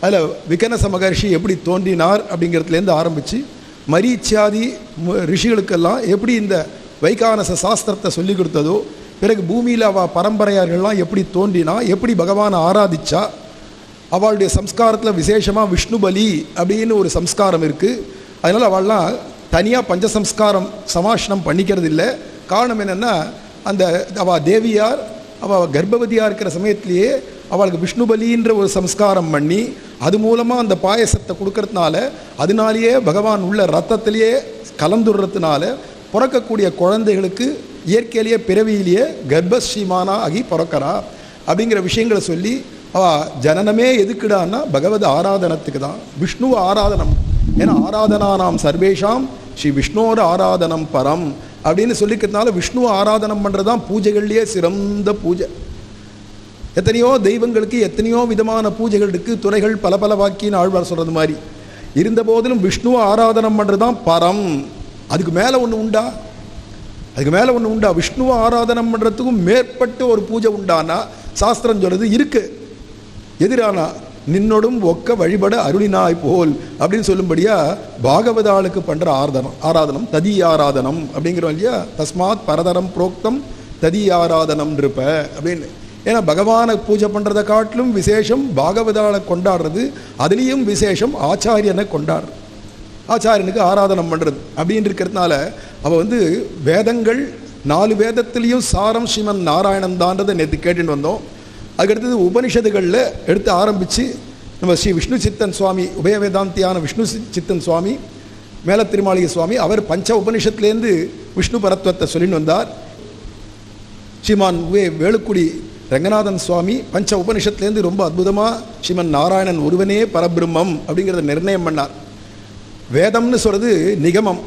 அதில் விகனச மகர்ஷி எப்படி தோன்றினார் அப்படிங்கிறதுலேருந்து ஆரம்பித்து மரீச்சியாதி ரிஷிகளுக்கெல்லாம் எப்படி இந்த வைகானச சாஸ்திரத்தை சொல்லி கொடுத்ததோ, பிறகு பூமியில் அவள் பரம்பரையார்கள்லாம் எப்படி தோன்றினா, எப்படி பகவானை ஆராதிச்சா, அவளுடைய சம்ஸ்காரத்தில் விசேஷமாக விஷ்ணு பலி அப்படின்னு ஒரு சம்ஸ்காரம் இருக்குது. அதனால் அவள்லாம் தனியாக பஞ்சசம்ஸ்காரம் சமாஷனம் பண்ணிக்கிறது இல்லை. காரணம் என்னென்னா, அந்த அவள் தேவியார் அவள் கர்ப்பவதியாக இருக்கிற சமயத்திலேயே அவளுக்கு விஷ்ணு பலின்ற ஒரு சம்ஸ்காரம் பண்ணி அது மூலமாக அந்த பாயசத்தை கொடுக்கறதுனால, அதனாலேயே பகவான் உள்ள ரத்தத்திலேயே கலந்துடுறதுனால பிறக்கக்கூடிய குழந்தைகளுக்கு இயற்கையிலேயே பிறவியிலேயே கர்ப்பஸ்ரீமானா ஆகி பிறக்கிறா அப்படிங்கிற விஷயங்களை சொல்லி ஜனனமே எதுக்குடான்னா பகவத் ஆராதனத்துக்கு தான், விஷ்ணு ஆராதனம். ஏன்னா ஆராதனா நாம் சர்வேஷாம் ஸ்ரீ விஷ்ணோர ஆராதனம் பரம் அப்படின்னு சொல்லிக்கிறதுனால விஷ்ணு ஆராதனம் பண்ணுறது தான் பூஜைகள்லேயே சிறந்த பூஜை. எத்தனையோ தெய்வங்களுக்கு எத்தனையோ விதமான பூஜைகள் இருக்குது, துறைகள் பல பல வாக்கின்னு ஆழ்வார் சொல்கிறது மாதிரி. இருந்த போதிலும் விஷ்ணுவை ஆராதனம் பண்ணுறது தான் பரம். அதுக்கு மேலே ஒன்று உண்டா? அதுக்கு மேலே ஒன்று உண்டா? விஷ்ணுவை ஆராதனம் பண்ணுறதுக்கும் மேற்பட்டு ஒரு பூஜை உண்டானா சாஸ்திரம் சொல்கிறது இருக்குது. எதிரானா நின்னோடும் ஒக்க வழிபட அருளினாய் போல் அப்படின்னு சொல்லும்படியா பாகவதாளுக்கு பண்ணுற ஆராதனம் ததி ஆராதனம் அப்படிங்கிறோம் இல்லையா. தஸ்மாத் பரதரம் புரோக்தம் ததி ஆராதனம் இருப்ப அப்படின்னு. ஏன்னா பகவானை பூஜை பண்ணுறதை காட்டிலும் விசேஷம் பாகவதாளை கொண்டாடுறது, அதுலேயும் விசேஷம் ஆச்சாரியனை கொண்டாடுறது, ஆச்சாரியனுக்கு ஆராதனம் பண்ணுறது அப்படின்னு இருக்கிறதுனால அவள் வேதங்கள் 4 வேதத்துலேயும் சாரம் ஸ்ரீமன் நாராயணன் தான்றதை நேற்று கேட்டுன்னு வந்தோம். அதுக்கடுத்தது உபனிஷதுகளில் எடுத்து ஆரம்பித்து நம்ம ஸ்ரீ விஷ்ணு சித்தன் சுவாமி, உபய வேதாந்தியான விஷ்ணு சித்தன் சுவாமி, மேல திருமாளிகை சுவாமி, அவர் பஞ்ச உபனிஷத்துலேருந்து விஷ்ணு பரத்வத்தை சொல்லின்னு வந்தார். ஸ்ரீமான் வேலுக்குடி ரங்கநாதன் சுவாமி பஞ்ச உபனிஷத்துலேருந்து ரொம்ப அற்புதமாக ஸ்ரீமன் நாராயணன் ஒருவனே பரபிரம்மம் அப்படிங்கிறத நிர்ணயம் பண்ணார். வேதம்னு சொல்கிறது நிகமம்.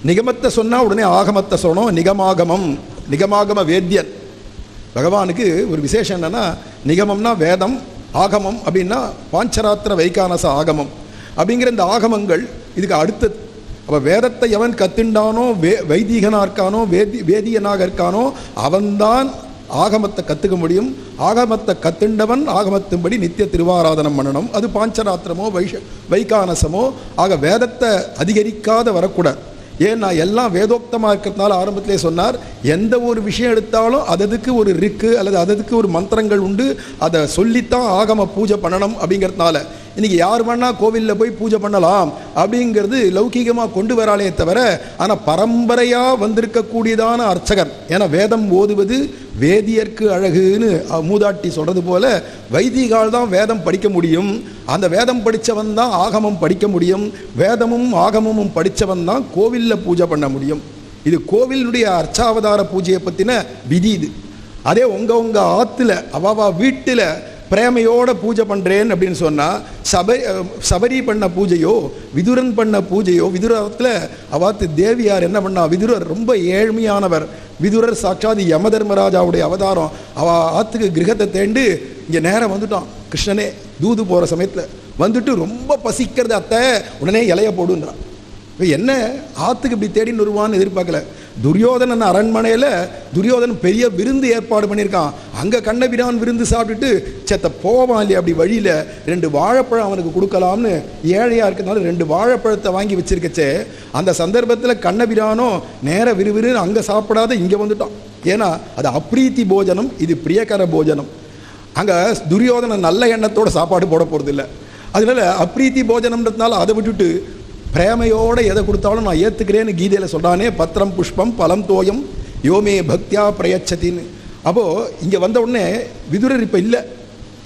நிகமத்தை சொன்னால் உடனே ஆகமத்தை சொல்லணும். நிகமாகமம், நிகமாகம வேத்யன். பகவானுக்கு ஒரு விசேஷம் என்னென்னா, நிகமம்னா வேதம், ஆகமம் அப்படின்னா பாஞ்சராத்திர வைகானச ஆகமம் அப்படிங்கிற இந்த ஆகமங்கள் இதுக்கு அடுத்தது. அப்போ வேதத்தை எவன் கத்துண்டானோ, வைதீகனாக இருக்கானோ, வேதியனாக இருக்கானோ அவன்தான் ஆகமத்தை கற்றுக்க முடியும். ஆகமத்தை கத்துண்டவன் ஆகமத்தின்படி நித்திய திருவாராதனம் பண்ணணும். அது பாஞ்சராத்திரமோ வைகானசமோ. ஆக வேதத்தை அதிகரிக்காத வரக்கூடாது. ஏன்னா எல்லாம் வேதோக்தமாக இருக்கிறதுனால ஆரம்பத்திலே சொன்னார், எந்த ஒரு விஷயம் எடுத்தாலும் அததுக்கு ஒரு ரிக்கு அல்லது அததுக்கு ஒரு மந்திரங்கள் உண்டு, அதை சொல்லித்தான் ஆகம பூஜை பண்ணணும் அப்படிங்கிறதுனால இன்றைக்கி யார் வேணால் கோவிலில் போய் பூஜை பண்ணலாம் அப்படிங்கிறது லௌகீகமாக கொண்டு வராலே தவிர, ஆனால் பரம்பரையாக வந்திருக்கக்கூடியதான அர்ச்சகர். ஏன்னா வேதம் ஓதுவது வேதியர்க்கு அழகுன்னு மூதாட்டி சொல்கிறது போல வைதிகால் தான் வேதம் படிக்க முடியும். அந்த வேதம் படித்தவன் தான் ஆகமம் படிக்க முடியும். வேதமும் ஆகமமும் படித்தவன் தான் கோவிலில் பூஜை பண்ண முடியும். இது கோவிலுடைய அர்ச்சாவதார பூஜையை பற்றின விதி. இது அதே உங்கள் ஆற்றுல அவாவா வீட்டில் பிரேமையோட பூஜை பண்ணுறேன் அப்படின்னு சொன்னால் சபரி பண்ண பூஜையோ விதுரன் பண்ண பூஜையோ, விதுரத்தில் அவாத்து தேவியார் என்ன பண்ணா, விதுரர் ரொம்ப ஏழ்மையானவர். விதுரர் சாட்சாத் யமதர்மராஜாவுடைய அவதாரம். அவள் ஆற்றுக்கு கிரகத்தை தேண்டு இங்கே நேரம் வந்துட்டான். கிருஷ்ணனே தூது போகிற சமயத்தில் வந்துட்டு ரொம்ப பசிக்கிறது அத்தை, உடனே இலைய போடுன்றான். இப்போ என்ன ஆற்றுக்கு இப்படி தேடின்னு வருவான்னு எதிர்பார்க்கல. துரியோதனன் அரண்மனையில் துரியோதனன் பெரிய விருந்து ஏற்பாடு பண்ணியிருக்கான். அங்கே கண்ணபிரான் விருந்து சாப்பிட்டுட்டு செத்த போவான் இல்லையா, அப்படி வழியில் 2 வாழைப்பழம் அவனுக்கு கொடுக்கலாம்னு ஏழையாக இருக்கிறதுனால 2 வாழைப்பழத்தை வாங்கி வச்சிருக்கச்சே, அந்த சந்தர்ப்பத்தில் கண்ணபிரானோ நேர விறுவிறுன்னு அங்கே சாப்பிடாத இங்கே வந்துட்டான். ஏன்னா அது அப்ரீத்தி போஜனம், இது பிரியகர போஜனம். அங்கே துரியோதனன் நல்ல எண்ணத்தோட சாப்பாடு போட போகிறது இல்லை. அதனால அப்ரீத்தி போஜனம்ன்றதுனால அதை விட்டுட்டு பிரேமையோடு எதை கொடுத்தாலும் நான் ஏற்றுக்கிறேன்னு கீதையில் சொல்கிறானே, பத்திரம் புஷ்பம் பலம் தோயம் யோமே பக்தியா பிரயச்சத்தின்னு. அப்போது இங்கே வந்த உடனே விதுரர் இப்போ இல்லை,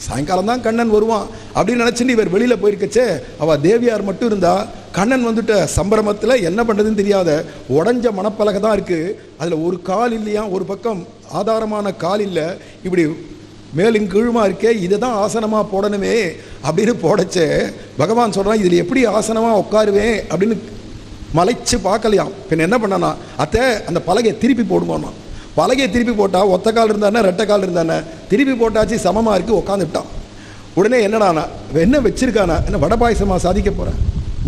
சாயங்காலம் தான் கண்ணன் வருவான் அப்படின்னு நினச்சிட்டு இவர் வெளியில் போயிருக்கச்சே, அவள் தேவியார் மட்டும் இருந்தால் கண்ணன் வந்துட்ட சம்பிரமத்தில் என்ன பண்ணுறதுன்னு தெரியாத உடஞ்ச மணப்பலகை தான் இருக்குது. அதில் ஒரு கால் இல்லையா, ஒரு பக்கம் ஆதாரமான கால் இல்லை, இப்படி மேலும் கீழுமா இருக்கே, இதை தான் ஆசனமாக போடணுமே அப்படின்னு போடச்சே பகவான் சொல்கிறான், இதில் எப்படி ஆசனமாக உட்காருவேன் அப்படின்னு மலைச்சு பார்க்கலையாம். பின் என்ன பண்ணனா, அத்தை அந்த பலகையை திருப்பி போடுவோன்னா. பலகையை திருப்பி போட்டால் ஒத்த கால் இருந்தானே ரெட்டை கால் இருந்தானே, திருப்பி போட்டாச்சு, சமமாக இருக்குது, உட்காந்துட்டான். உடனே என்னடானா என்ன வச்சிருக்கானா, என்ன வடை பாயசமாக சாதிக்க போகிறா,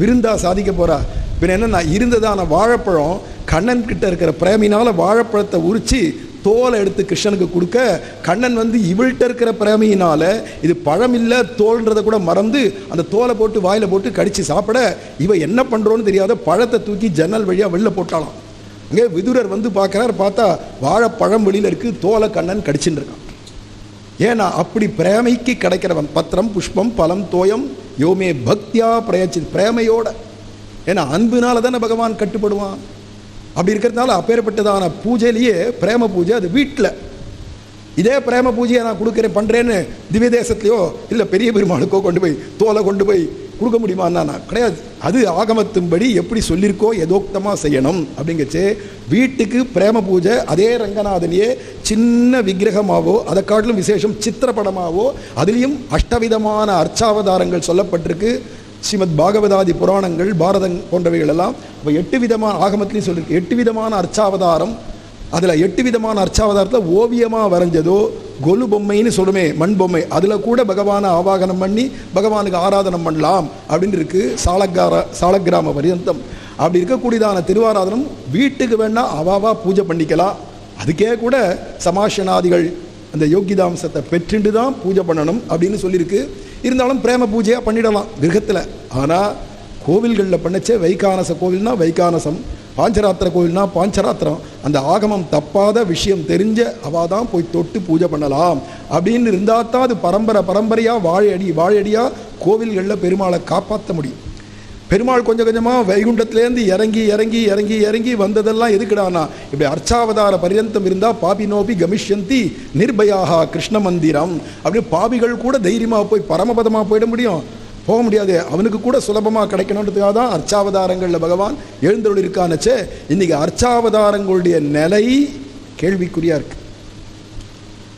விருந்தா சாதிக்க போகிறா, பின்ன என்ன இருந்ததான வாழைப்பழம் கண்ணன் கிட்ட இருக்கிற பிரேமினால் வாழைப்பழத்தை உரித்து தோலை எடுத்து கிருஷ்ணனுக்கு கொடுக்க, கண்ணன் வந்து இவள்கிட்ட இருக்கிற பிரேமியினால் இது பழம் இல்லை தோல்ன்றதை கூட மறந்து அந்த தோலை போட்டு வாயில் போட்டு கடித்து சாப்பிட, இவ என்ன பண்ணுறோன்னு தெரியாத பழத்தை தூக்கி ஜன்னல் வழியாக வெளில போட்டாலாம். அங்கே விதுரர் வந்து பார்க்குறாரு, பார்த்தா வாழைப்பழம் வெளியில் இருக்குது, தோலை கண்ணன் கடிச்சுட்டு இருக்கான். ஏன்னா அப்படி பிரேமைக்கு கிடைக்கிறவன் பத்திரம் புஷ்பம் பலம் தோயம் யோமே பக்தியா பிரயச்சி, பிரேமையோட. ஏன்னா அன்புனால தானே பகவான் கட்டுப்படுவான். அப்படி இருக்கிறதுனால அப்பேற்பட்டதான பூஜையிலேயே பிரேம பூஜை. அது வீட்டில் இதே பிரேம பூஜையை நான் கொடுக்குறேன் பண்ணுறேன்னு திவ்ய தேசத்துலையோ இல்லை பெரிய பெருமாளுக்கோ கொண்டு போய் தோலை கொண்டு போய் கொடுக்க முடியுமான்னா கிடையாது. அது ஆகமத்தின்படி எப்படி சொல்லியிருக்கோ எதோக்தமாக செய்யணும் அப்படிங்கச்சு. வீட்டுக்கு பிரேம பூஜை அதே ரங்கநாதனையே சின்ன விக்கிரகமாகவோ அதை காட்டிலும் விசேஷம் சித்திரப்படமாகவோ அதுலேயும் அஷ்டவிதமான அர்ச்சாவதாரங்கள் சொல்லப்பட்டிருக்கு. ஸ்ரீமத் பாகவதாதி புராணங்கள் பாரதம் போன்றவைகள் எல்லாம் இப்போ 8 விதமான ஆகமத்திலையும் சொல்லியிருக்கு. 8 விதமான அர்ச்சாவதாரம். அதில் 8 விதமான அர்ச்சாவதாரத்தில் ஓவியமாக வரைஞ்சதோ கொலு பொம்மைன்னு சொல்லுமே, மண் பொம்மை, அதில் கூட பகவானை ஆவாகனம் பண்ணி பகவானுக்கு ஆராதனம் பண்ணலாம் அப்படின்னு இருக்குது. சாலக்கிராம பரியந்தம் அப்படி இருக்கக்கூடியதான திருவாராதனம் வீட்டுக்கு வேணால் அவாவா பூஜை பண்ணிக்கலாம். அதுக்கே கூட சமாஷனாதிகள் அந்த யோகிதாம்சத்தை பெற்றுண்டு தான் பூஜை பண்ணணும் அப்படின்னு சொல்லியிருக்கு. இருந்தாலும் பிரேம பூஜையாக பண்ணிடலாம் கிரகத்தில். ஆனால் கோவில்களில் பண்ணச்சே வைகானச கோவில்னா வைகானசம், பாஞ்சராத்திர கோவில்னா பாஞ்சராத்திரம், அந்த ஆகமம் தப்பாத விஷயம் தெரிஞ்ச அவள் தான் போய் தொட்டு பூஜை பண்ணலாம் அப்படின்னு இருந்தால் தான் அது பரம்பரையாக வாழையடியாக கோவில்களில் பெருமாளை காப்பாற்ற முடியும். பெருமாள் கொஞ்சம் கொஞ்சமாக வைகுண்டத்துலேருந்து இறங்கி வந்ததெல்லாம் எதுக்குடானா இப்படி அர்ச்சாவதார பரியந்தம் இருந்தால் பாபி நோபி கமிஷ்யந்தி நிர்பயாக கிருஷ்ண மந்திரம் அப்படின்னு பாபிகள் கூட தைரியமாக போய் பரமபதமாக போயிட முடியும், போக முடியாது. அவனுக்கு கூட சுலபமாக கிடைக்கணுன்றதுக்காக தான் அர்ச்சாவதாரங்களில் பகவான் எழுந்தருள் இருக்கானச்சே. இன்றைக்கி அர்ச்சாவதாரங்களுடைய நிலை கேள்விக்குறியாக இருக்குது.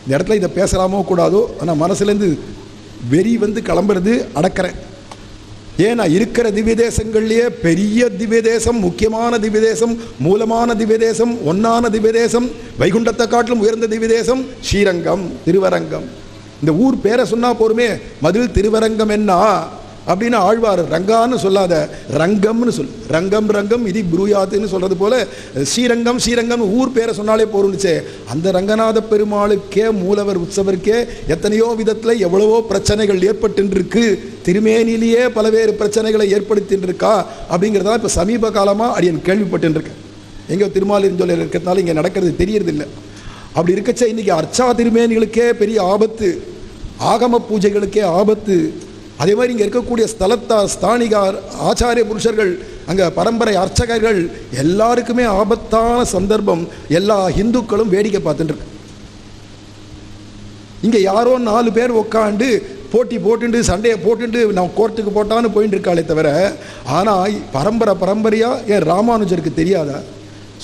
இந்த இடத்துல இதை பேசலாமோ கூடாதோ, ஆனால் மனசுலேருந்து வெறி வந்து கிளம்புறது அடக்கிறேன். ஏன்னா இருக்கிற திவ்ய தேசங்கள்லேயே பெரிய திவ்ய தேசம், முக்கியமான திவ்ய தேசம், மூலமான திவ்ய தேசம், ஒன்னான திவ்ய தேசம், வைகுண்டத்தை காட்டிலும் உயர்ந்த திவ்ய தேசம் ஸ்ரீரங்கம், திருவரங்கம். இந்த ஊர் பேரை சொன்னால் போருமே, மதில் திருவரங்கம் என்ன அப்படின்னு ஆழ்வார் ரங்கான்னு சொல்லாத ரங்கம்னு சொல், ரங்கம் இது புரூயாத்துன்னு சொல்கிறது போல ஸ்ரீரங்கம் ஊர் பேரை சொன்னாலே போருந்துச்சே. அந்த ரங்கநாத பெருமாளுக்கே மூலவர் உற்சவருக்கே எத்தனையோ விதத்தில் எவ்வளவோ பிரச்சனைகள் ஏற்பட்டுருக்கு, திருமேனிலேயே பலவேறு பிரச்சனைகளை ஏற்படுத்தின்றிருக்கா அப்படிங்கிறதா இப்போ சமீப காலமாக அடியன் கேள்விப்பட்டுருக்கேன். எங்கே திருமாலிருஞ்சொல்ல இருக்கிறதுனால இங்கே நடக்கிறது தெரியறதில்லை. அப்படி இருக்கச்சே இன்றைக்கி அர்ச்சா திருமேனிகளுக்கே பெரிய ஆபத்து, ஆகம பூஜைகளுக்கே ஆபத்து. அதே மாதிரி இங்கே இருக்கக்கூடிய ஸ்தானிகார் ஆச்சாரிய புருஷர்கள், அங்கே பரம்பரை அர்ச்சகர்கள் எல்லாருக்குமே ஆபத்தான சந்தர்ப்பம். எல்லா இந்துக்களும் வேடிக்கை பார்த்துட்டு இங்கே யாரோ 4 பேர் உட்காந்து போட்டி போட்டுண்டு சண்டையை போட்டுண்டு நான் கோர்ட்டுக்கு போட்டான்னு போயிட்டு இருக்காளே தவிர, ஆனால் பரம்பரையாக என் ராமானுஜருக்கு தெரியாதா,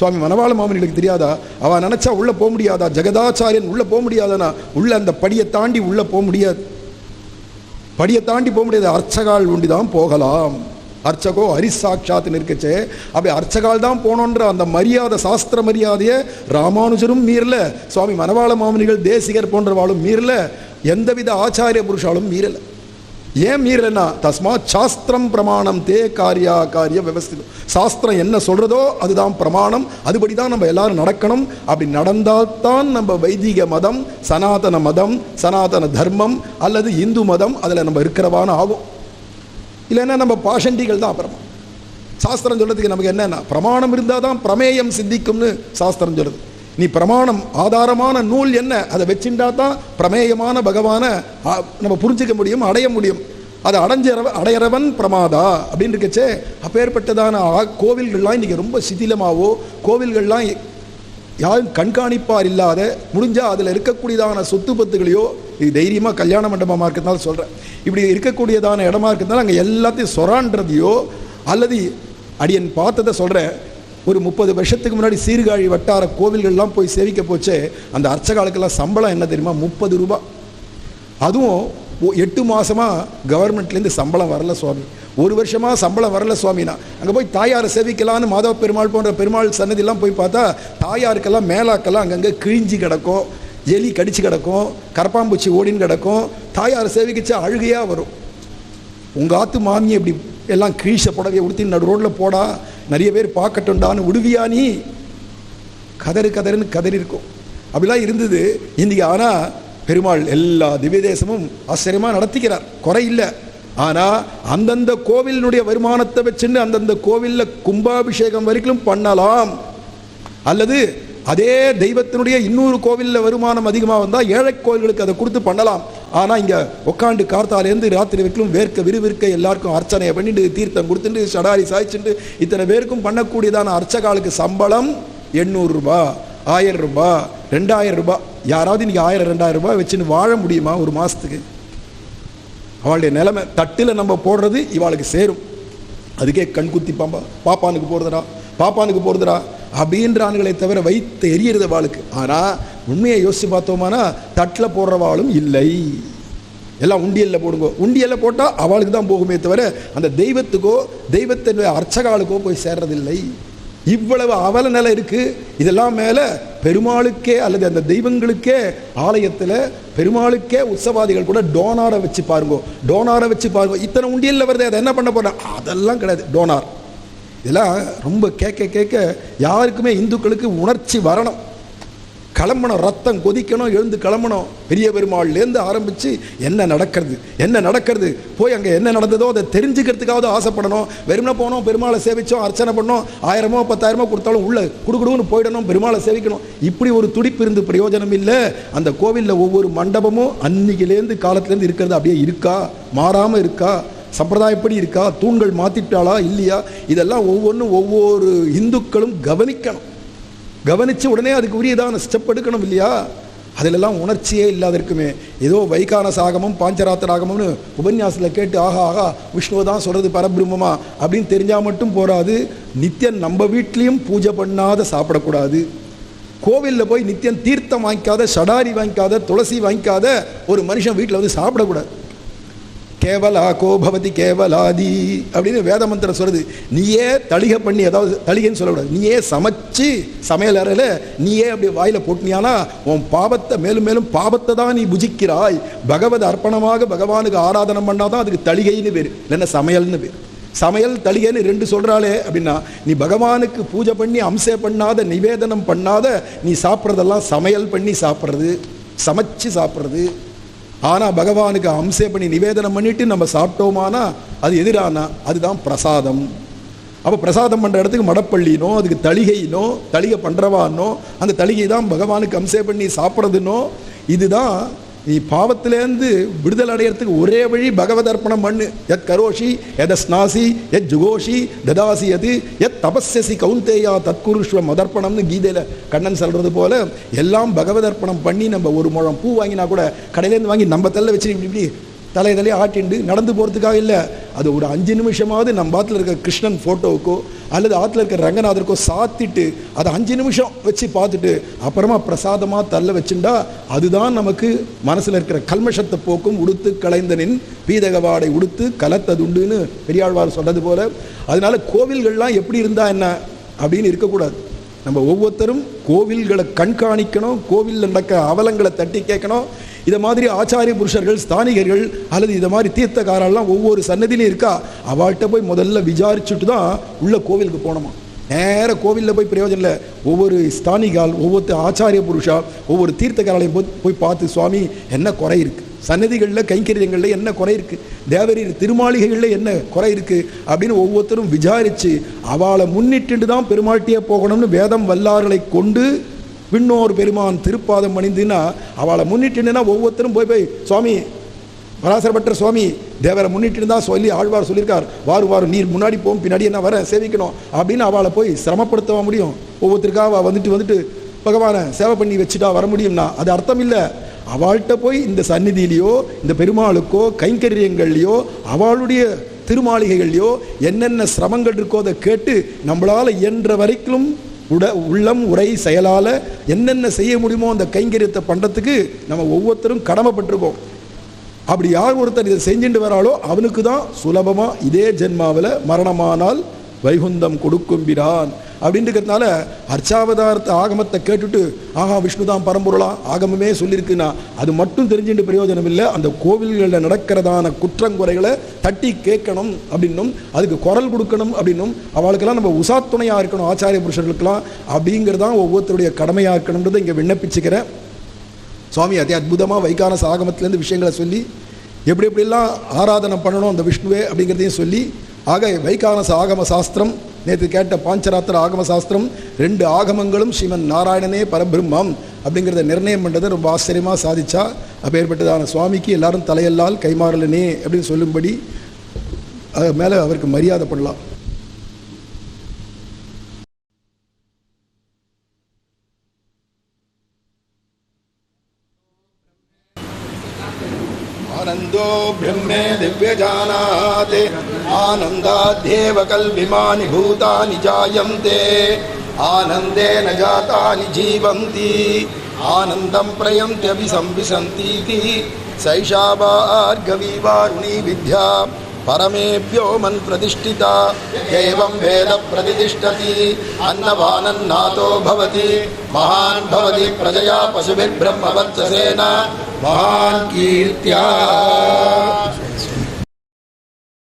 சுவாமி மணவாள மாமனிகளுக்கு தெரியாதா, அவன் நினச்சா உள்ளே போக முடியாதா, ஜெகதாச்சாரியன் உள்ளே போக முடியாதானா, உள்ள அந்த படியை தாண்டி உள்ளே போக முடியாது, படியை தாண்டி போக முடியாது. அர்ச்சகால் ஒண்டி தான் போகலாம். அர்ச்சகோ ஹரிசாட்சாத்துன்னு இருக்கச்சே. அப்படி அர்ச்சகால் தான் போனோன்ற அந்த மரியாதை, சாஸ்திர மரியாதையை ராமானுஜரும் மீறல, சுவாமி மணவாள மாமனிகள் தேசிகர் போன்றவாளும் மீறல, எந்தவித ஆச்சாரிய புருஷாலும் மீறல. ஏன் மீறலன்னா தஸ்மாத் சாஸ்திரம் பிரமாணம் தே காரிய விவஸ்திதம். சாஸ்திரம் என்ன சொல்கிறதோ அதுதான் பிரமாணம், அதுபடி தான் நம்ம எல்லாரும் நடக்கணும். அப்படி நடந்தால்தான் நம்ம வைதிக மதம், சனாதன தர்மம் அல்லது இந்து மதம் அதில் நம்ம இருக்கிறவான்னு ஆகும். இல்லைன்னா நம்ம பாஷண்டிகள் தான். அப்புறமா சாஸ்திரம் சொல்கிறதுக்கு நமக்கு என்னென்னா பிரமாணம் இருந்தால் தான் பிரமேயம் சித்திக்கும்னு சாஸ்திரம் சொல்லுது. நீ பிரமாணம் ஆதாரமான நூல் என்ன அதை வச்சுட்டா தான் பிரமேயமான பகவானை நம்ம புரிஞ்சிக்க முடியும், அடைய முடியும். அதை அடையறவன் பிரமாதா அப்படின்னு இருக்கச்சே. அப்பேற்பட்டதான கோவில்கள்லாம் இன்றைக்கி ரொம்ப சிதிலமாகவோ, கோவில்கள்லாம் யாரும் கண்காணிப்பார் இல்லாத, முடிஞ்சால் அதில் இருக்கக்கூடியதான சொத்து பத்துகளையோ, இது தைரியமாக கல்யாண மண்டபமாக இருக்கிறதுனால சொல்கிறேன், இப்படி இருக்கக்கூடியதான இடமா இருக்கிறதுனால அங்கே எல்லாத்தையும் சொரான்றதையோ அல்லது அடியன் பார்த்ததை சொல்கிறேன். ஒரு 30 வருஷத்துக்கு முன்னாடி சீர்காழி வட்டார கோவில்கள்லாம் போய் சேவிக்க போச்சே, அந்த அர்ச்சகாலுக்கெல்லாம் சம்பளம் என்ன தெரியுமா, 30 ரூபா. அதுவும் 8 மாதமாக கவர்மெண்ட்லேருந்து சம்பளம் வரல சுவாமி, 1 வருஷமாக சம்பளம் வரல சுவாமினா. அங்கே போய் தாயாரை சேவிக்கலான்னு மாதவ பெருமாள் போன்ற பெருமாள் சன்னதியெல்லாம் போய் பார்த்தா தாயாருக்கெல்லாம் மேலாக்கெல்லாம் அங்கங்கே கிழிஞ்சி கிடக்கும். எலி கடிச்சு கிடக்கும், கரப்பாம்பூச்சி ஓடின்னு கிடக்கும். தாயார் சேவிக்கிச்சா அழுகையாக வரும். உங்கள் ஆத்து மாமியை இப்படி எல்லாம் கீழ்ச்ச புடவையை உடுத்தி நடு ரோட்டில் போடா, நிறைய பேர் பார்க்கட்டும்டான்னு விடுவியா நீ? கதறுன்னு கதறி இருக்கும். அப்படிலாம் இருந்தது இன்றைக்கி. ஆனால் பெருமாள் எல்லா திவ்ய தேசமும் ஆச்சரியமாக நடத்திக்கிறார், குறை இல்லை. ஆனால் அந்தந்த கோவிலினுடைய வருமானத்தை வச்சுன்னு அந்தந்த கோவிலில் கும்பாபிஷேகம் வரைக்கும் பண்ணலாம். அல்லது அதே தெய்வத்தினுடைய இன்னொரு கோவிலில் வருமானம் அதிகமாக வந்தால் ஏழை கோவில்களுக்கு அதை கொடுத்து பண்ணலாம். ஆனால் இங்கே உட்காந்து கார்த்தாலேருந்து ராத்திரி வரைக்கும் விறுவிற்க எல்லாருக்கும் அர்ச்சனையை பண்ணிட்டு தீர்த்தம் கொடுத்துட்டு சடாரி சாய்ச்சிட்டு இத்தனை பேருக்கும் பண்ணக்கூடியதான அர்ச்சகாலுக்கு சம்பளம் 800 ரூபாய், 1000 ரூபாய், 2000 ரூபாய். யாராவது இன்றைக்கி 1000 2000 ரூபாய் வச்சுன்னு வாழ முடியுமா ஒரு மாதத்துக்கு? அவளுடைய நிலைமை தட்டில் நம்ம போடுறது இவாளுக்கு சேரும். அதுக்கே கண் குத்தி பாப்பானுக்கு போகிறதுடா அப்படின்றானுங்களே தவிர வைத்து எரியறது வாளுக்கு. ஆனால் உண்மையை யோசித்து பார்த்தோமானா தட்டில் போடுறவாளும் இல்லை. எல்லாம் உண்டியலில் போடுங்க. உண்டியலில் போட்டால் அவளுக்கு தான் போகுமே தவிர அந்த தெய்வத்துக்கோ தெய்வத்தினுடைய அர்ச்சகாலுக்கோ போய் சேர்றதில்லை. இவ்வளவு அவல நிலை இருக்குது. இதெல்லாம் மேலே பெருமாளுக்கே அல்லது அந்த தெய்வங்களுக்கே ஆலயத்தில் பெருமாளுக்கே உற்சவாதிகள் கூட டோனாரை வச்சு பாருங்க. இத்தனை உண்டியலில் வருது, அதை என்ன பண்ண போகிறேன்? அதெல்லாம் கிடையாது. டோனார் இதெல்லாம் ரொம்ப கேட்க யாருக்குமே இந்துக்களுக்கு உணர்ச்சி வரணும், கிளம்பணும், ரத்தம் கொதிக்கணும், எழுந்து கிளம்பணும். பெரிய பெருமாள்லேருந்து ஆரம்பித்து என்ன நடக்கிறது போய் அங்கே என்ன நடந்ததோ அதை தெரிஞ்சுக்கிறதுக்காவது ஆசைப்படணும். வெறுமனே போனோம், பெருமாளை சேவித்தோம், அர்ச்சனை பண்ணோம், 1000 10,000 கொடுத்தாலும் உள்ள குடுகுடுன்னு போயிடணும், பெருமாளை சேவிக்கணும். இப்படி ஒரு துடிப்பு இருந்து பிரயோஜனம் இல்லை. அந்த கோவிலில் ஒவ்வொரு மண்டபமும் அன்னைக்கிலேருந்து காலத்துலேருந்து இருக்கிறது அப்படியே இருக்கா, மாறாமல் இருக்கா, சம்பிரதாயப்படி இருக்கா, தூண்கள் மாற்றிட்டாளா இல்லையா? இதெல்லாம் ஒவ்வொன்றும் ஒவ்வொரு இந்துக்களும் கவனித்து உடனே அதுக்கு உரியதான ஸ்டெப் எடுக்கணும் இல்லையா? அதிலெல்லாம் உணர்ச்சியே இல்லாதிருக்குமே. ஏதோ வைகான சாகமம் பாஞ்சராத்திராகமம்னு உபன்யாசத்தில் கேட்டு ஆஹா விஷ்ணுவை தான் சொல்கிறது பரபிரம்மமா அப்படின்னு தெரிஞ்சால் மட்டும் போகாது. நித்தியம் நம்ம வீட்லேயும் பூஜை பண்ணாத சாப்பிடக்கூடாது. கோவிலில் போய் நித்தியம் தீர்த்தம் வாங்கிக்காத, சடாரி வாங்கிக்காத, துளசி வாங்கிக்காத ஒரு மனுஷன் வீட்டில் வந்து சாப்பிடக்கூடாது. கேவலா கோபவதி கேவலாதி அப்படின்னு வேத மந்திரம் சொல்லுது. நீயே தளிகை பண்ணி, அதாவது தளிகைன்னு சொல்லக்கூடாது, நீயே சமைச்சு சமையல் அறையில் நீயே அப்படி வாயில் போட்டினியானா உன் பாவத்தை மேலும் பாவத்தை தான் நீ புஜிக்கிறாய். பகவத் அர்ப்பணமாக பகவானுக்கு ஆராதனை பண்ணாதான் அதுக்கு தளிகைன்னு பேர், இல்லைன்னா சமையல்னு பேர். சமையல் தளிகைன்னு 2 சொல்கிறாளே அப்படின்னா நீ பகவானுக்கு பூஜை பண்ணி அம்சே பண்ணாத, நிவேதனம் பண்ணாத நீ சாப்பிட்றதெல்லாம் சமையல் பண்ணி சாப்பிட்றது, சமைச்சு சாப்பிட்றது. ஆனால் பகவானுக்கு அம்சே பண்ணி நிவேதனம் பண்ணிட்டு நம்ம சாப்பிட்டோமானா அது எதிரானா அதுதான் பிரசாதம். அப்போ பிரசாதம் பண்ணுற இடத்துக்கு மடப்பள்ளினோ, அதுக்கு தளிகை பண்ணுறவானோ, அந்த தளிகை தான் பகவானுக்கு அம்சே பண்ணி சாப்பிட்றதுனோ. இதுதான் நீ பாவத்திலேருந்து விடுதலை அடையிறதுக்கு ஒரே வழி. பகவத் அர்ப்பணம் பண்ணு. எத் கரோஷி எத ஸ்நாசி எத் ஜுகோஷி ததாசி அது எத் தபஸ்யசி கவுந்தேயா தற்குருஷ்வ மதர்ப்பணம்னு கீதையில் கண்ணன் சொல்கிறது போல எல்லாம் பகவத் அர்ப்பணம் பண்ணி நம்ம ஒரு முழம் பூ வாங்கினா கூட கடையிலேருந்து வாங்கி நம்ம தள்ள வச்சு இப்படி தலையை ஆட்டிண்டு நடந்து போகிறதுக்காக இல்லை. அது ஒரு 5 நிமிஷமாவது நம்ம ஆற்றுல இருக்க கிருஷ்ணன் ஃபோட்டோவுக்கோ அல்லது ஆற்றுல இருக்க ரங்கநாதருக்கோ சாத்திட்டு அதை 5 நிமிஷம் வச்சு பார்த்துட்டு அப்புறமா பிரசாதமாக தள்ள வச்சுட்டா அதுதான் நமக்கு மனசில் இருக்கிற கல்மஷத்தை போக்கும். உடுத்து கலைந்தனின் பீதகவாடை உடுத்து கலத்ததுண்டுன்னு பெரியாழ்வார் சொன்னது போல. அதனால கோவில்கள்லாம் எப்படி இருந்தால் என்ன அப்படின்னு இருக்கக்கூடாது. நம்ம ஒவ்வொருத்தரும் கோவில்களை கண்காணிக்கணும், கோவிலில் நடக்கிற அவலங்களை தட்டி கேட்கணும். இதை மாதிரி ஆச்சாரிய புருஷர்கள், ஸ்தானிகர்கள் அல்லது இதை மாதிரி தீர்த்தக்காரெல்லாம் ஒவ்வொரு சன்னதியிலையும் இருக்கா, அவள்கிட்ட போய் முதல்ல விசாரிச்சுட்டு தான் உள்ள கோவிலுக்கு போனோமா. நேர கோவிலில் போய் பிரயோஜனம் இல்லை. ஒவ்வொரு ஸ்தானிகால், ஒவ்வொரு ஆச்சாரிய புருஷா, ஒவ்வொரு தீர்த்தக்காரையும் போய் பார்த்து சுவாமி என்ன குறை இருக்குது, சன்னதிகளில் கைங்கரியங்களில் என்ன குறை இருக்குது, தேவரீர் திருமாளிகைகளில் என்ன குறை இருக்குது அப்படின்னு ஒவ்வொருத்தரும் விசாரித்து அவளை முன்னிட்டு தான் பெருமாட்டியே போகணும்னு வேதம் வல்லார்களை கொண்டு விண்ணோர் பெருமான் திருப்பாதம் அணிந்துன்னா அவளை முன்னிட்டுன்னா ஒவ்வொருத்தரும் போய் சுவாமி பராசரப்பட்ட சுவாமி தேவரை முன்னிட்டு தான் சொல்லி ஆழ்வார் சொல்லியிருக்கார், வாரு நீர் முன்னாடி போகும் பின்னாடி என்ன வர சேவிக்கணும் அப்படின்னு அவளை போய் சிரமப்படுத்த முடியும். ஒவ்வொருத்தருக்காக அவள் வந்துட்டு பகவானை சேவை பண்ணி வச்சுட்டா வர முடியும்னா அது அர்த்தம் இல்லை. அவள்கிட்ட போய் இந்த சந்நிதியிலையோ இந்த பெருமாளுக்கோ கைங்கரியங்கள்லையோ அவளுடைய திருமாளிகைகள்லையோ என்னென்ன சிரமங்கள் இருக்கோ அதை கேட்டு நம்மளால் இயன்ற வரைக்கும் உள்ளம் உரை செயலால் என்னென்ன செய்ய முடியுமோ அந்த கைங்கரியத்தை பண்ணுறதுக்கு நம்ம ஒவ்வொருத்தரும் கடமைப்பட்டிருக்கோம். அப்படி யார் ஒருத்தர் இதை செஞ்சுட்டு வராளோ அவனுக்கு தான் சுலபமாக இதே ஜென்மாவில் மரணமானால் வைகுந்தம் கொடுக்கும்பிரான் அப்படின்றதுனால அர்ச்சாவதாரத்தை ஆகமத்தை கேட்டுட்டு ஆகா விஷ்ணு தான் பரம்பொருளா ஆகமமே சொல்லியிருக்குன்னா அது மட்டும் தெரிஞ்சுட்டு பிரயோஜனம் இல்லை. அந்த கோவில்களில் நடக்கிறதான குற்றங்குறைகளை தட்டி கேட்கணும் அப்படின்னும் அதுக்கு குரல் கொடுக்கணும் அப்படின்னும் அவளுக்கெல்லாம் நம்ம உசாத்துணையாக இருக்கணும் ஆச்சாரிய புருஷர்களுக்கெல்லாம் அப்படிங்கிறதான் ஒவ்வொருத்தருடைய கடமையாக இருக்கணுன்றதை இங்கே விண்ணப்பிச்சுக்கிறேன். சுவாமி அதி அற்புதமாக வைகானச ஆகமத்திலேருந்து விஷயங்களை சொல்லி எப்படி எப்படிலாம் ஆராதனை பண்ணணும் அந்த விஷ்ணுவே அப்படிங்கிறதையும் சொல்லி ஆக வைகானச ஆகம சாஸ்திரம் நேற்று கேட்ட பாஞ்சராத்திர ஆகம சாஸ்திரம் 2 ஆகமங்களும் ஸ்ரீமன் நாராயணனே பரபிரம்மம் அப்படிங்கிறத நிர்ணயம் பண்ணுறதை ரொம்ப ஆச்சரியமாக சாதிச்சா. அப்பேற்பட்டதான சுவாமிக்கு எல்லாரும் தலையெல்லால் கைமாறலனே அப்படின்னு சொல்லும்படி மேலே அவருக்கு மரியாதை பண்ணலாம். आनंदो ब्रह्मे दिव्यजानाते आनंदाध्येव कल्विमानि भूतानि जायन्ते आनंदेन जातानि जीवन्ति आनंदं प्रयन्त्यभिसंविशन्तीति सैषा भार्गवी वारुणी विद्या परमेभ्यो मन प्रतिष्ठिता एवं वेद प्रतिष्ठति अन्नवानन्नातो भवति महान् भवति प्रजया पशुभिर्ब्रह्मवर्चसेन महान् कीर्त्या.